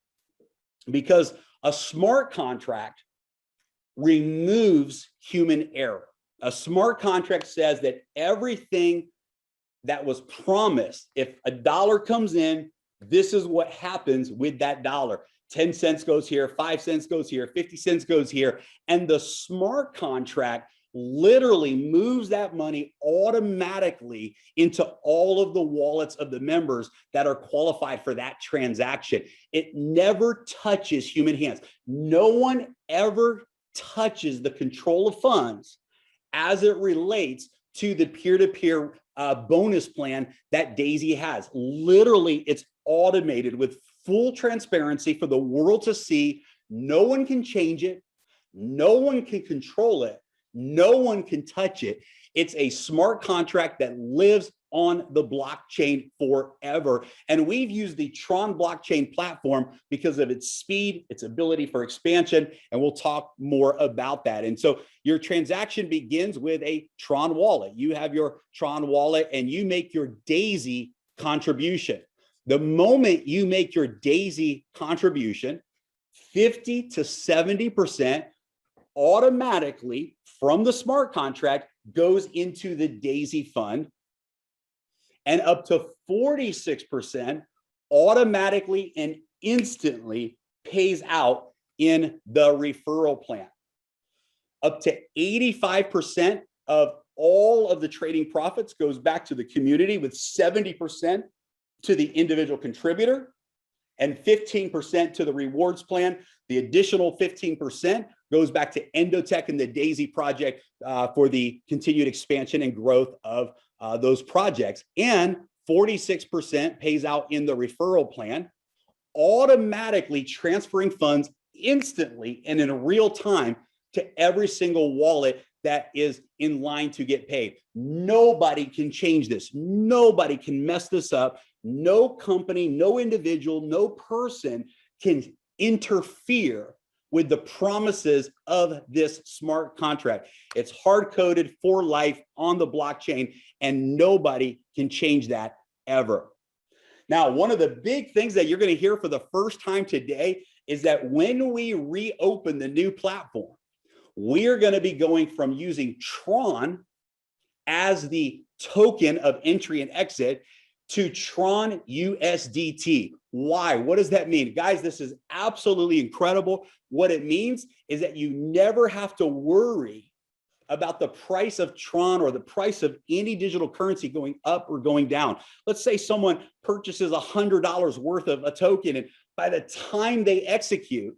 Because a smart contract removes human error. A smart contract says that everything that was promised, if a dollar comes in, this is what happens with that dollar. 10 cents goes here, 5 cents goes here, 50 cents goes here. And the smart contract literally moves that money automatically into all of the wallets of the members that are qualified for that transaction. It never touches human hands. No one ever touches the control of funds as it relates to the peer-to-peer bonus plan that Daisy has. Literally, it's automated with full transparency for the world to see. No one can change it. No one can control it. No one can touch it. It's a smart contract that lives on the blockchain forever. And we've used the Tron blockchain platform because of its speed, its ability for expansion, and we'll talk more about that. And so your transaction begins with a Tron wallet. You have your Tron wallet and you make your Daisy contribution. The moment you make your Daisy contribution, 50 to 70% automatically from the smart contract goes into the Daisy fund, and up to 46% automatically and instantly pays out in the referral plan. Up to 85% of all of the trading profits goes back to the community, with 70% to the individual contributor and 15% to the rewards plan. The additional 15% goes back to Endotech and the Daisy project for the continued expansion and growth of those projects. And 46% pays out in the referral plan, automatically transferring funds instantly and in real time to every single wallet that is in line to get paid. Nobody can change this. Nobody can mess this up. No company, no individual, no person can interfere with the promises of this smart contract. It's hard coded for life on the blockchain, and nobody can change that ever. Now, one of the big things that you're going to hear for the first time today is that when we reopen the new platform, we're going to be going from using Tron as the token of entry and exit to Tron USDT. Why? What does that mean? Guys, this is absolutely incredible. What it means is that you never have to worry about the price of Tron or the price of any digital currency going up or going down. Let's say someone purchases $100 worth of a token, and by the time they execute,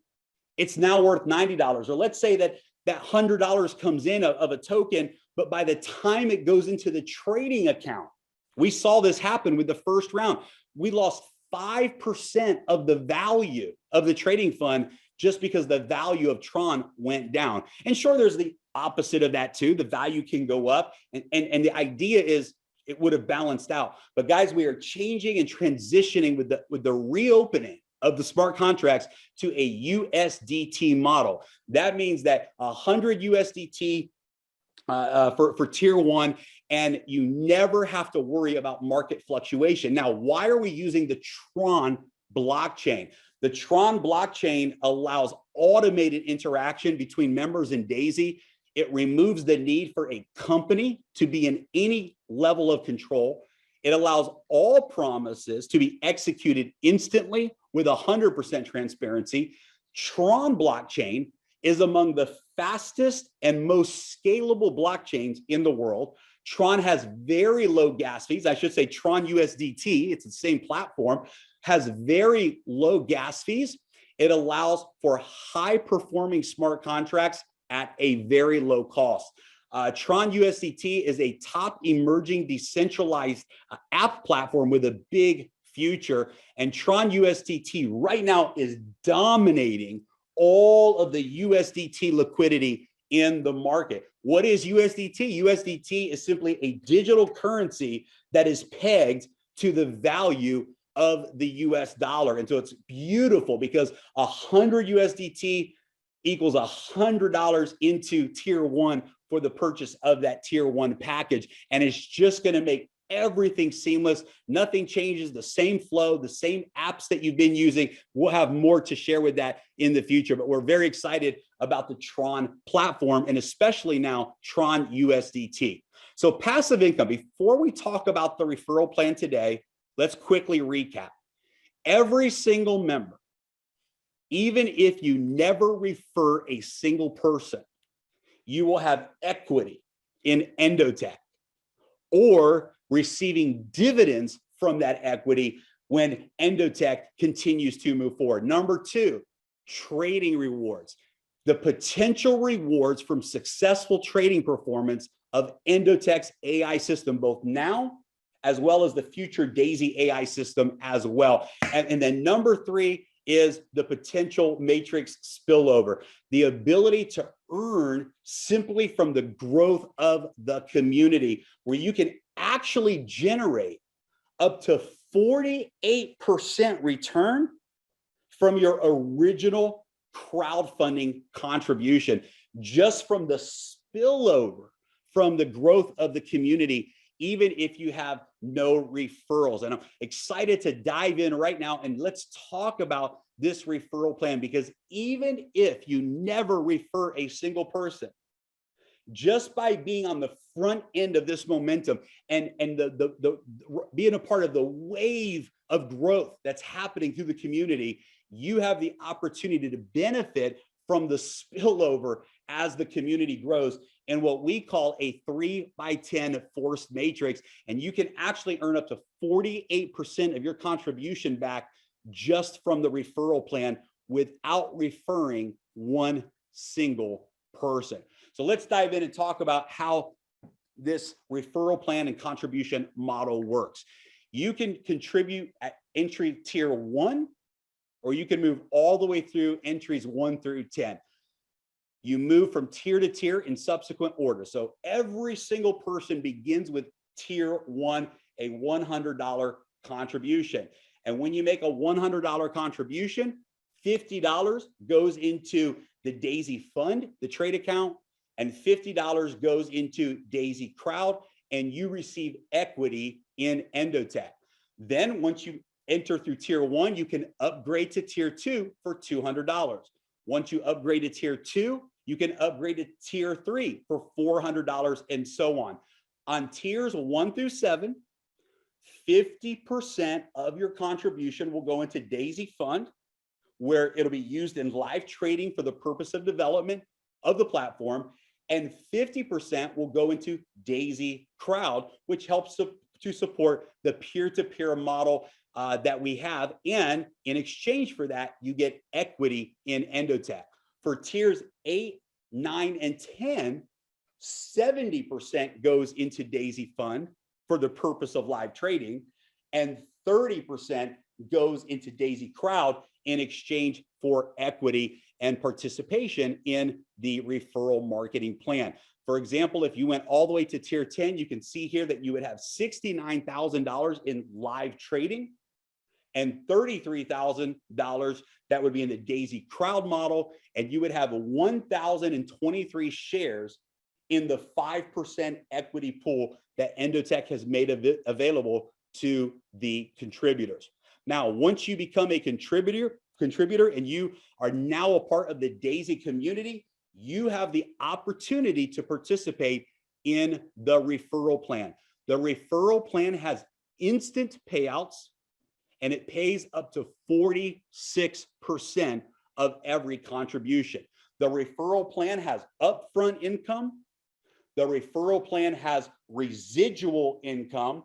it's now worth $90. Or let's say that $100 comes in of a token, but by the time it goes into the trading account, we saw this happen with the first round. We lost 5% of the value of the trading fund just because the value of Tron went down. And sure, there's the opposite of that too. The value can go up, and the idea is it would have balanced out. But guys, we are changing and transitioning with the reopening of the smart contracts to a USDT model. That means that 100 USDT for tier one, and you never have to worry about market fluctuation. Now, why are we using the Tron blockchain? The Tron blockchain allows automated interaction between members in Daisy. It removes the need for a company to be in any level of control. It allows all promises to be executed instantly with 100% transparency. Tron blockchain is among the fastest and most scalable blockchains in the world. Tron has very low gas fees. I should say Tron USDT, it's the same platform, has very low gas fees. It allows for high performing smart contracts at a very low cost. Tron USDT is a top emerging decentralized app platform with a big future. And Tron USDT right now is dominating all of the USDT liquidity in the market. What is USDT? USDT is simply a digital currency that is pegged to the value of the US dollar. And so it's beautiful because 100 USDT equals $100 into tier one for the purchase of that tier one package. And it's just going to make everything seamless. Nothing changes, the same flow, the same apps that you've been using. We'll have more to share with that in the future, but we're very excited about the Tron platform and especially now Tron USDT. So passive income, before we talk about the referral plan today, let's quickly recap. Every single member, even if you never refer a single person, you will have equity in Endotech or receiving dividends from that equity when Endotech continues to move forward. Number two, trading rewards. The potential rewards from successful trading performance of Endotech's AI system, both now as well as the future Daisy AI system as well. And then number three is the potential matrix spillover, the ability to earn simply from the growth of the community, where you can actually generate up to 48% return from your original crowdfunding contribution, just from the spillover from the growth of the community, even if you have no referrals. And I'm excited to dive in right now and let's talk about this referral plan, because even if you never refer a single person, just by being on the front end of this momentum and being a part of the wave of growth that's happening through the community, you have the opportunity to benefit from the spillover as the community grows in what we call a 3x10 forced matrix. And you can actually earn up to 48% of your contribution back just from the referral plan without referring one single person. So let's dive in and talk about how this referral plan and contribution model works. You can contribute at entry tier 1, or you can move all the way through entries 1 through 10. You move from tier to tier in subsequent order. So every single person begins with tier 1, a $100 contribution. And when you make a $100 contribution, $50 goes into the Daisy Fund, the trade account, and $50 goes into Daisy Crowd, and you receive equity in Endotech. Then once you enter through tier 1, you can upgrade to tier 2 for $200. Once you upgrade to tier 2, you can upgrade to tier 3 for $400, and so on. On tiers 1 through 7, 50% of your contribution will go into Daisy Fund, where it'll be used in live trading for the purpose of development of the platform, and 50% will go into Daisy Crowd, which helps to support the peer-to-peer model that we have. And in exchange for that, you get equity in Endotech. For tiers 8, 9, and 10, 70% goes into Daisy Fund for the purpose of live trading, and 30% goes into Daisy Crowd in exchange for equity and participation in the referral marketing plan. For example, if you went all the way to tier 10, you can see here that you would have $69,000 in live trading and $33,000 that would be in the Daisy Crowd model, and you would have 1,023 shares in the 5% equity pool that Endotech has made available to the contributors. Now, once you become a contributor and you are now a part of the Daisy community, you have the opportunity to participate in the referral plan. The referral plan has instant payouts, and it pays up to 46% of every contribution. The referral plan has upfront income. The referral plan has residual income,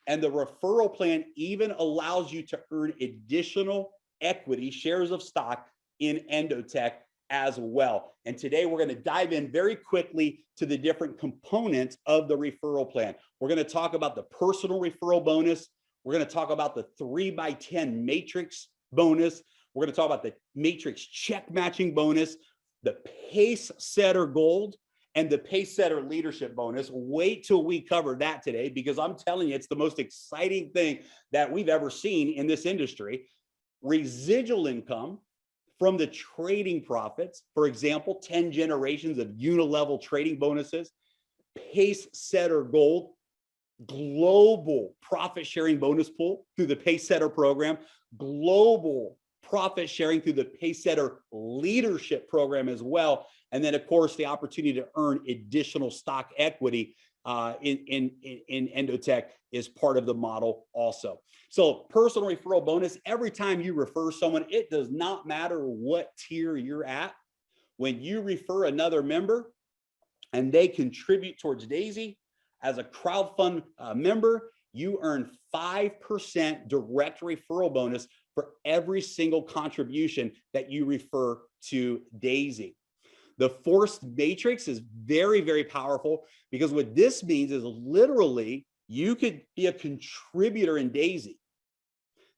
and the referral plan even allows you to earn additional equity, shares of stock in Endotech as well. And today we're going to dive in very quickly to the different components of the referral plan. We're going to talk about the personal referral bonus. We're going to talk about the 3x10 matrix bonus. We're going to talk about the matrix check matching bonus, the pace setter gold, and the pace setter leadership bonus. Wait till we cover that today, because I'm telling you, it's the most exciting thing that we've ever seen in this industry. Residual income from the trading profits, for example, 10 generations of unilevel trading bonuses, pace setter gold, global profit sharing bonus pool through the pace setter program, global profit sharing through the pace setter leadership program as well. And then of course, the opportunity to earn additional stock equity in Endotech is part of the model also. So personal referral bonus, every time you refer someone, it does not matter what tier you're at. When you refer another member and they contribute towards Daisy as a crowdfund member, you earn 5% direct referral bonus for every single contribution that you refer to Daisy. The forced matrix is very, very powerful, because what this means is literally you could be a contributor in Daisy.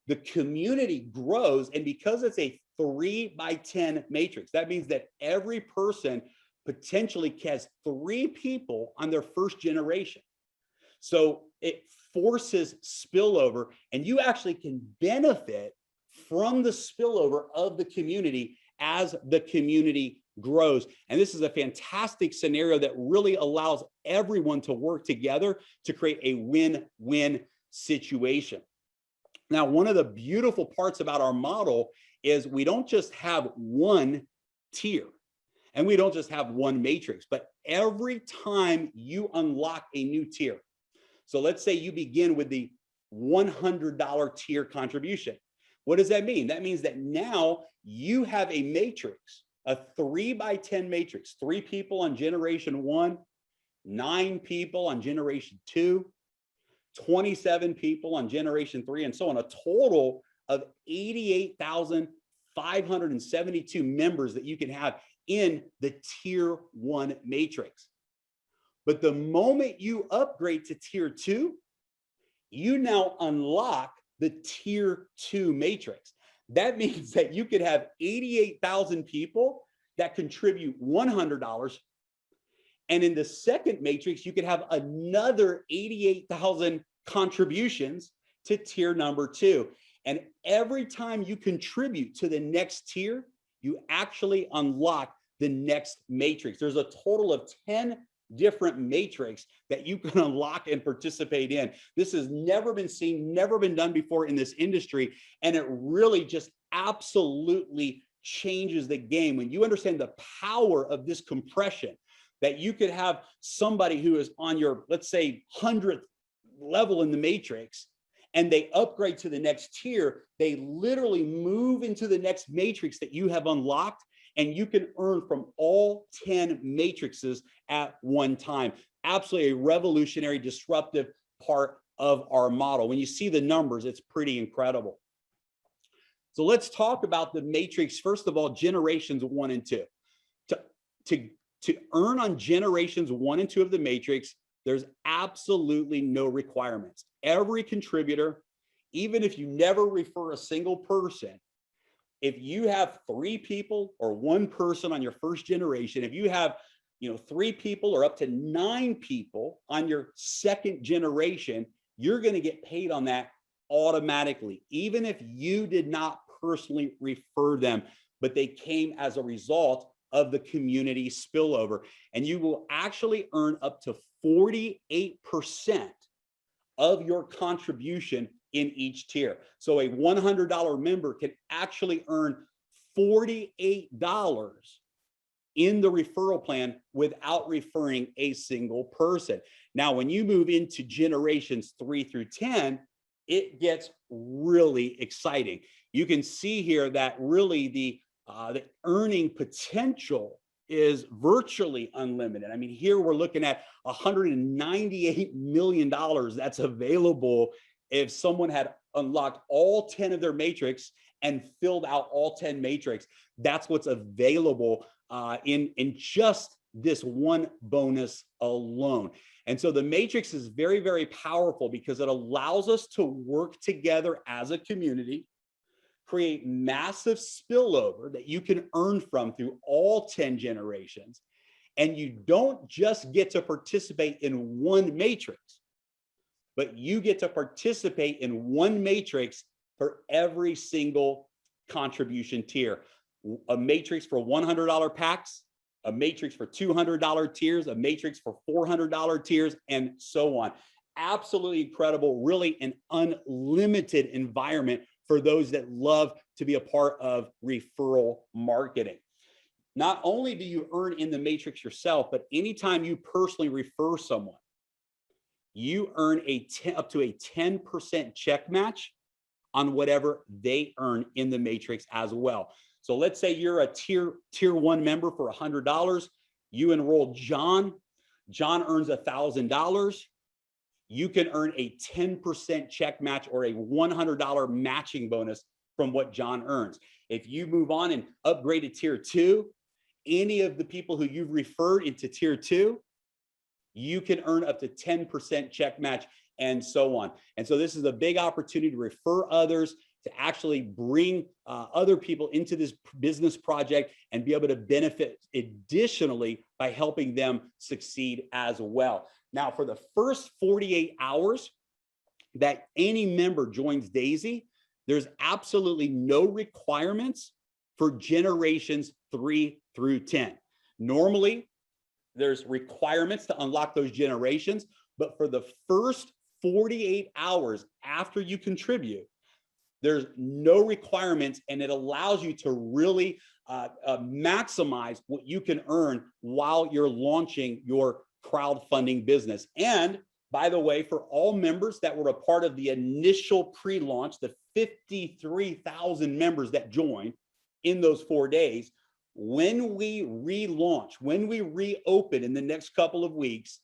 The community grows, and because it's a 3x10 matrix, that means that every person potentially has 3 people on their first generation. So it forces spillover, and you actually can benefit from the spillover of the community as the community grows. And this is a fantastic scenario that really allows everyone to work together to create a win-win situation. Now, one of the beautiful parts about our model is we don't just have one tier and we don't just have one matrix, but every time you unlock a new tier. So let's say you begin with the $100 tier contribution. What does that mean? That means that now you have a matrix, a 3x10 matrix, 3 people on generation 1, 9 people on generation 2, 27 people on generation 3, and so on, a total of 88,572 members that you can have in the tier 1 matrix. But the moment you upgrade to tier 2, you now unlock the tier 2 matrix. That means that you could have 88,000 people that contribute $100. And in the second matrix, you could have another 88,000 contributions to tier number 2. And every time you contribute to the next tier, you actually unlock the next matrix. There's a total of 10 different matrix that you can unlock and participate in. This has never been seen, never been done before in this industry. And it really just absolutely changes the game. When you understand the power of this compression, that you could have somebody who is on your, let's say, 100th level in the matrix, and they upgrade to the next tier, they literally move into the next matrix that you have unlocked, and you can earn from all 10 matrices at one time. Absolutely a revolutionary, disruptive part of our model. When you see the numbers, it's pretty incredible. So let's talk about the matrix. First of all, generations 1 and 2. To earn on generations 1 and 2 of the matrix, there's absolutely no requirements. Every contributor, even if you never refer a single person, if you have 3 people or 1 person on your first generation, if you have 3 people or up to 9 people on your second generation, you're going to get paid on that automatically, even if you did not personally refer them, but they came as a result of the community spillover. And you will actually earn up to 48% of your contribution in each tier. So a $100 member can actually earn $48 in the referral plan without referring a single person. Now, when you move into generations 3 through 10, it gets really exciting. You can see here that really the earning potential is virtually unlimited. I mean, here we're looking at $198 million that's available if someone had unlocked all 10 of their matrix and filled out all 10 matrix. That's what's available in just this one bonus alone. And so the matrix is very, very powerful because it allows us to work together as a community, create massive spillover that you can earn from through all 10 generations. And you don't just get to participate in one matrix, but you get to participate in one matrix for every single contribution tier. A matrix for $100 packs, a matrix for $200 tiers, a matrix for $400 tiers, and so on. Absolutely incredible, really an unlimited environment for those that love to be a part of referral marketing. Not only do you earn in the matrix yourself, but anytime you personally refer someone, you earn up to a 10% check match on whatever they earn in the matrix as well. So let's say you're a tier 1 member for $100. You enroll John. John earns $1,000. You can earn a 10% check match or a $100 matching bonus from what John earns. If you move on and upgrade to tier 2, any of the people who you've referred into tier 2, you can earn up to 10% check match and so on. And so this is a big opportunity to refer others, to actually bring other people into this business project and be able to benefit additionally by helping them succeed as well. Now, for the first 48 hours that any member joins Daisy, there's absolutely no requirements for generations 3 through 10. Normally, there's requirements to unlock those generations, but for the first 48 hours after you contribute, there's no requirements, and it allows you to really maximize what you can earn while you're launching your crowdfunding business. And by the way, for all members that were a part of the initial pre-launch, the 53,000 members that joined in those 4 days, when we relaunch, when we reopen in the next couple of weeks,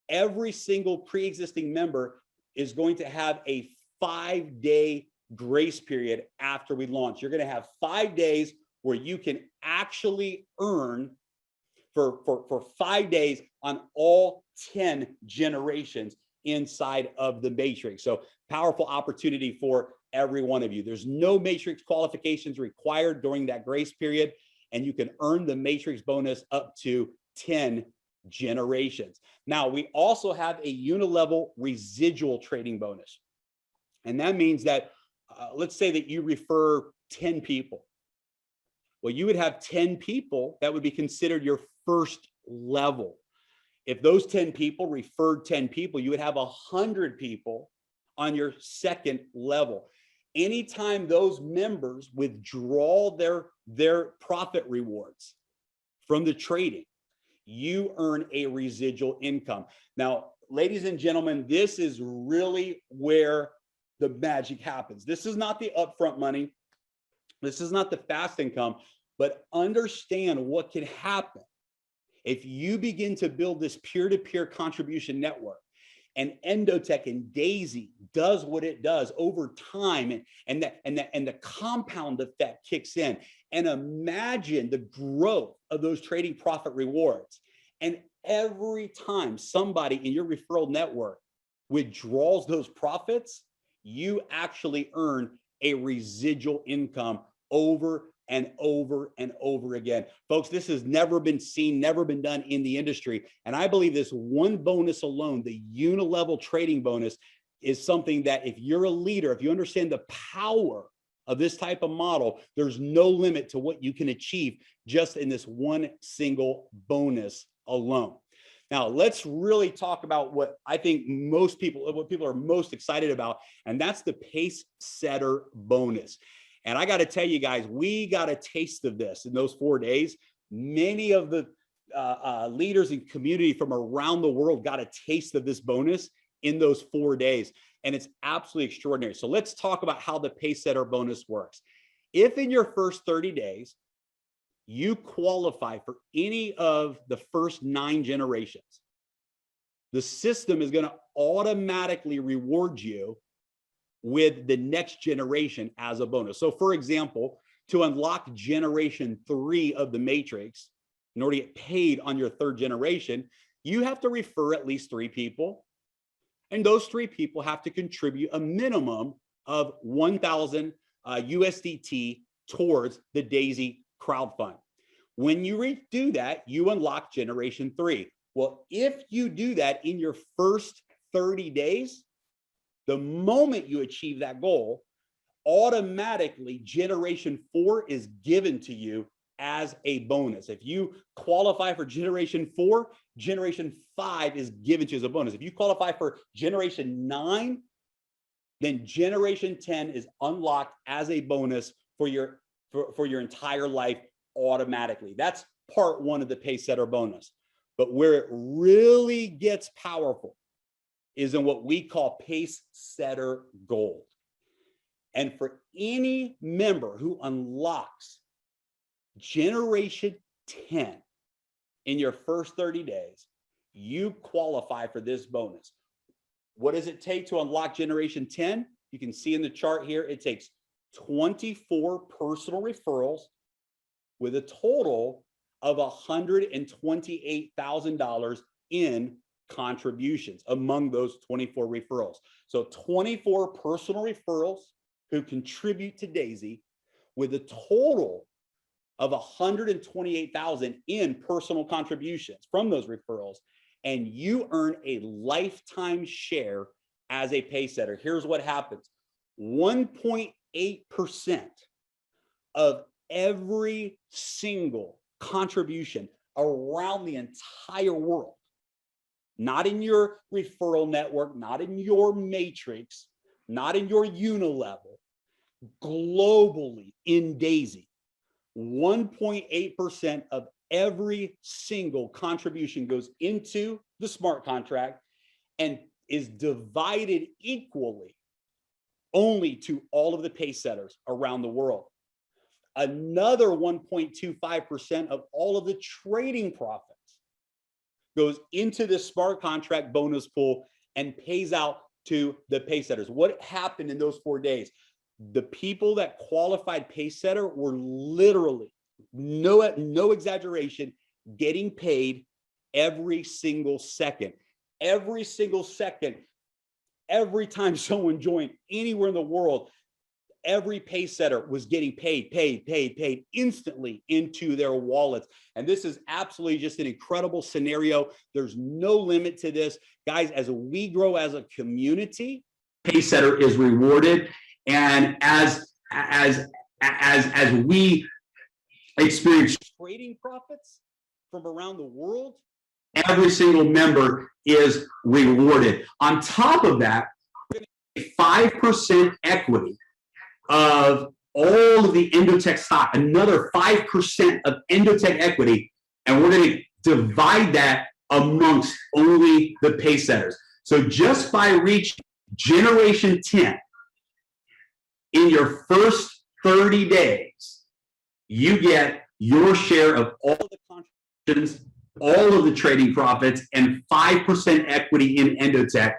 every single pre-existing member is going to have a 5-day grace period after we launch. You're going to have 5 days where you can actually earn for 5 days on all 10 generations inside of the matrix. So powerful opportunity for every one of you. There's no matrix qualifications required during that grace period, and you can earn the matrix bonus up to 10 generations. Now, we also have a unilevel residual trading bonus. And that means that, let's say that you refer 10 people. Well, you would have 10 people that would be considered your first level. If those 10 people referred 10 people, you would have 100 people on your second level. Anytime those members withdraw their profit rewards from the trading, you earn a residual income. Now, ladies and gentlemen, this is really where the magic happens. This is not the upfront money. This is not the fast income, but understand what can happen if you begin to build this peer-to-peer contribution network. And Endotech and Daisy does what it does over time, and the compound effect kicks in. And imagine the growth of those trading profit rewards. And every time somebody in your referral network withdraws those profits, you actually earn a residual income over and over and over again. Folks, this has never been seen, never been done in the industry. And I believe this one bonus alone, the unilevel trading bonus, is something that if you're a leader, if you understand the power of this type of model, there's no limit to what you can achieve just in this one single bonus alone. Now, let's really talk about what I think what people are most excited about, and that's the Pace Setter bonus. And I got to tell you guys, we got a taste of this in those 4 days. Many of the leaders and community from around the world got a taste of this bonus in those 4 days. And it's absolutely extraordinary. So let's talk about how the Pace Setter bonus works. If in your first 30 days, you qualify for any of the first 9 generations, the system is going to automatically reward you with the next generation as a bonus. So for example, to unlock generation 3 of the matrix, in order to get paid on your 3rd generation, you have to refer at least 3 people. And those 3 people have to contribute a minimum of 1,000 USDT towards the Daisy crowd fund. When you do that, you unlock generation 3. Well, if you do that in your first 30 days, the moment you achieve that goal, automatically generation 4 is given to you as a bonus. If you qualify for generation 4, generation 5 is given to you as a bonus. If you qualify for generation 9, then generation 10 is unlocked as a bonus for your entire life automatically. That's part 1 of the Pace Setter bonus. But where it really gets powerful is in what we call Pace Setter Gold. And for any member who unlocks generation 10 in your first 30 days, you qualify for this bonus. What does it take to unlock generation 10? You can see in the chart here, it takes 24 personal referrals with a total of $128,000 in contributions among those 24 referrals. So 24 personal referrals who contribute to Daisy with a total of $128,000 in personal contributions from those referrals, and you earn a lifetime share as a Pace Setter. Here's what happens. 1.8% of every single contribution around the entire world, not in your referral network, not in your matrix, not in your unilevel, globally in Daisy, 1.8% of every single contribution goes into the smart contract and is divided equally only to all of the Pace Setters around the world. Another 1.25% of all of the trading profits goes into this smart contract bonus pool and pays out to the Pace Setters. What happened in those 4 days? The people that qualified Pace Setter were literally no exaggeration, getting paid every single second. Every single second, every time someone joined anywhere in the world, every pay setter was getting paid instantly into their wallets. And this is absolutely just an incredible scenario. There's no limit to this. Guys, as we grow as a community, pay setter is rewarded. And as we experience trading profits from around the world, every single member is rewarded. On top of that, 5% equity of all of the Endotech stock, another 5% of Endotech equity, and we're going to divide that amongst only the pay setters. So just by reaching generation 10 in your first 30 days, you get your share of all the contributions, all of the trading profits, and 5% equity in Endotech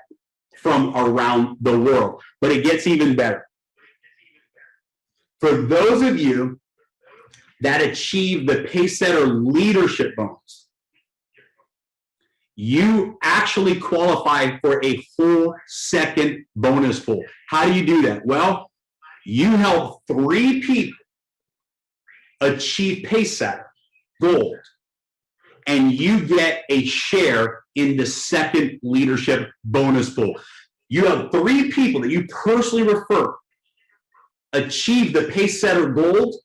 from around the world. But it gets even better. For those of you that achieve the Paysetter Leadership Bonus, you actually qualify for a full second bonus pool. How do you do that? Well, you help 3 people achieve Paysetter Gold, and you get a share in the second leadership bonus pool. You have 3 people that you personally refer achieve the Paysetter Gold,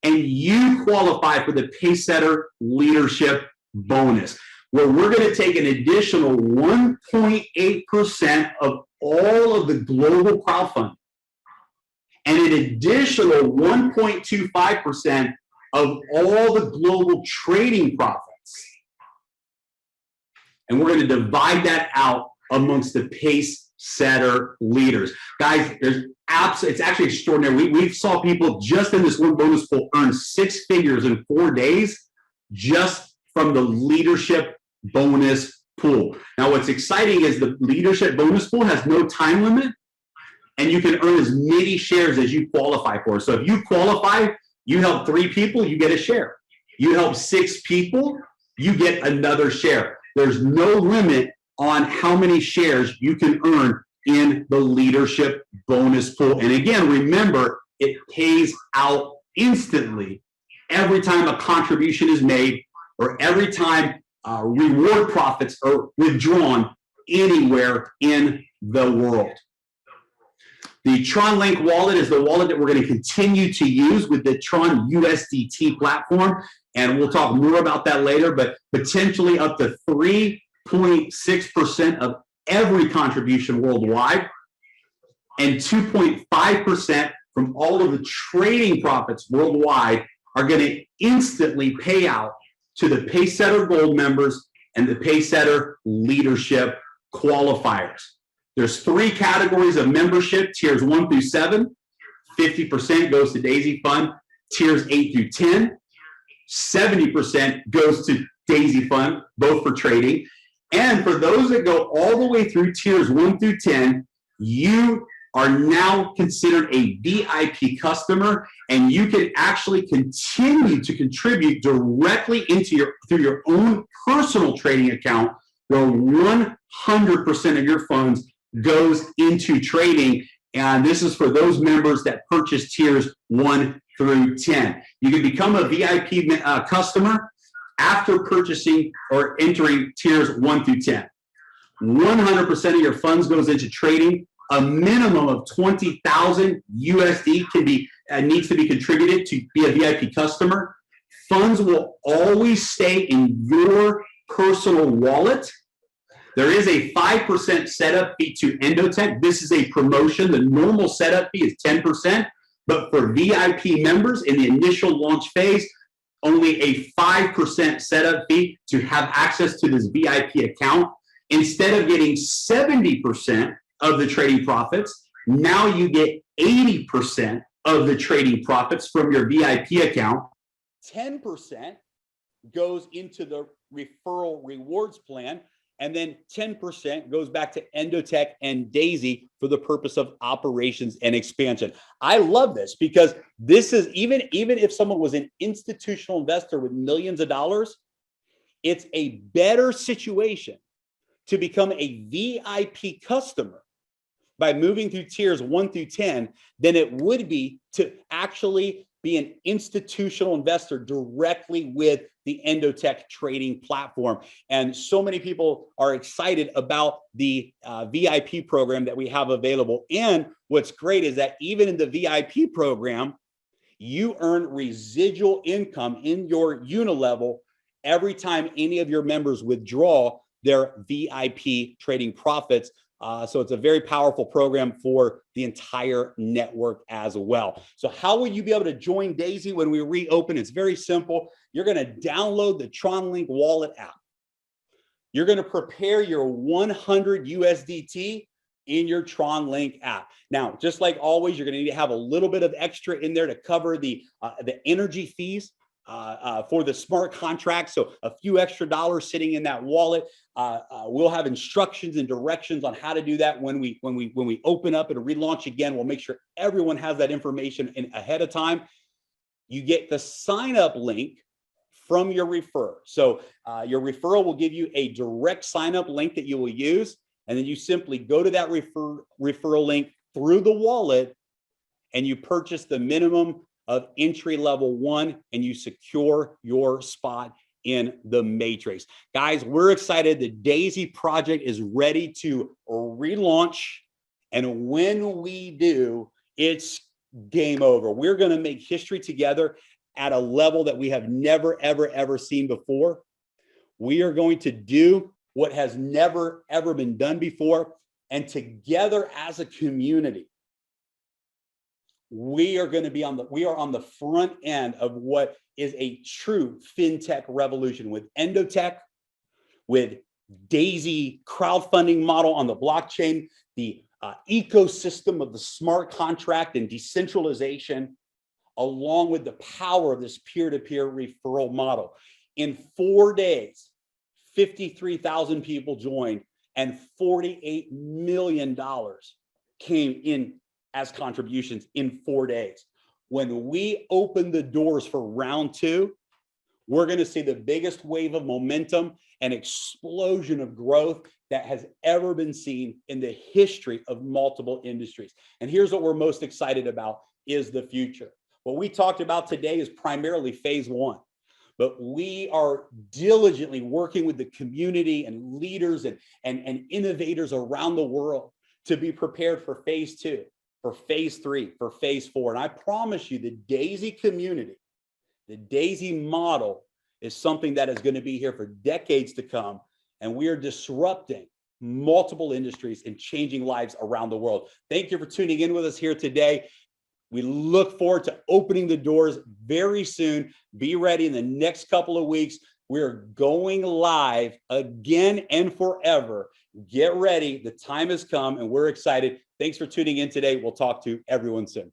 and you qualify for the Paysetter Leadership Bonus, where we're going to take an additional 1.8% of all of the global crowdfunding and an additional 1.25% of all the global trading profits. And we're going to divide that out amongst the Paysetter leaders. Guys, it's actually extraordinary. We saw people just in this one bonus pool earn 6 figures in 4 days just from the leadership bonus pool. Now, what's exciting is the leadership bonus pool has no time limit, and you can earn as many shares as you qualify for. So if you qualify, you help 3 people, you get a share. You help 6 people, you get another share. There's no limit on how many shares you can earn in the leadership bonus pool. And again, remember, it pays out instantly every time a contribution is made or every time reward profits are withdrawn anywhere in the world. The Tron Link wallet is the wallet that we're going to continue to use with the Tron USDT platform. And we'll talk more about that later, but potentially up to 3.6% of every contribution worldwide and 2.5% from all of the trading profits worldwide are going to instantly pay out to the Paysetter Gold members and the Paysetter Leadership qualifiers. There's 3 categories of membership: tiers 1 through 7, 50% goes to Daisy Fund; tiers 8 through 10, 70% goes to Daisy Fund, both for trading. And for those that go all the way through tiers 1 through 10, you are now considered a VIP customer, and you can actually continue to contribute directly into through your own personal trading account, where 100% of your funds goes into trading. And this is for those members that purchase tiers 1 through 10. You can become a VIP customer after purchasing or entering tiers 1 through 10. 100% of your funds goes into trading. A minimum of 20,000 USD needs to be contributed to be a VIP customer. Funds will always stay in your personal wallet. There is a 5% setup fee to Endotech. This is a promotion. The normal setup fee is 10%, but for VIP members in the initial launch phase, only a 5% setup fee to have access to this VIP account. Instead of getting 70% of the trading profits, now you get 80% of the trading profits from your VIP account. 10% goes into the referral rewards plan, And then 10% goes back to Endotech and Daisy for the purpose of operations and expansion. I love this because this is even if someone was an institutional investor with millions of dollars, it's a better situation to become a VIP customer by moving through tiers 1 through 10 than it would be to actually be an institutional investor directly with the Endotech trading platform. And so many people are excited about the VIP program that we have available. And what's great is that even in the VIP program, you earn residual income in your unilevel every time any of your members withdraw their VIP trading profits. So it's a very powerful program for the entire network as well. So how will you be able to join Daisy when we reopen? It's very simple. You're going to download the TronLink wallet app. You're going to prepare your 100 USDT in your TronLink app. Now, just like always, you're going to need to have a little bit of extra in there to cover the energy fees for the smart contract. So a few extra dollars sitting in that wallet. We'll have instructions and directions on how to do that when we open up and relaunch again. We'll make sure everyone has that information ahead of time. You get the sign up link from your referrer. So your referral will give you a direct sign up link that you will use. And then you simply go to that referral link through the wallet and you purchase the minimum of entry level 1 and you secure your spot in the matrix. Guys, we're excited. The Daisy project is ready to relaunch. And when we do, it's game over. We're going to make history together at a level that we have never, ever, ever seen before. We are going to do what has never, ever been done before. And together as a community, we are on the front end of what is a true fintech revolution with Endotech, with Daisy crowdfunding model on the blockchain, the ecosystem of the smart contract and decentralization, along with the power of this peer-to-peer referral model. In 4 days, 53,000 people joined and $48 million came in as contributions in 4 days. When we open the doors for round 2, we're going to see the biggest wave of momentum and explosion of growth that has ever been seen in the history of multiple industries. And here's what we're most excited about is the future. What we talked about today is primarily phase 1, but we are diligently working with the community and leaders and innovators around the world to be prepared for phase 2, for phase 3, for phase 4. And I promise you, the Daisy community, the Daisy model is something that is going to be here for decades to come. And we are disrupting multiple industries and changing lives around the world. Thank you for tuning in with us here today. We look forward to opening the doors very soon. Be ready in the next couple of weeks. We're going live again and forever. Get ready. The time has come and we're excited. Thanks for tuning in today. We'll talk to everyone soon.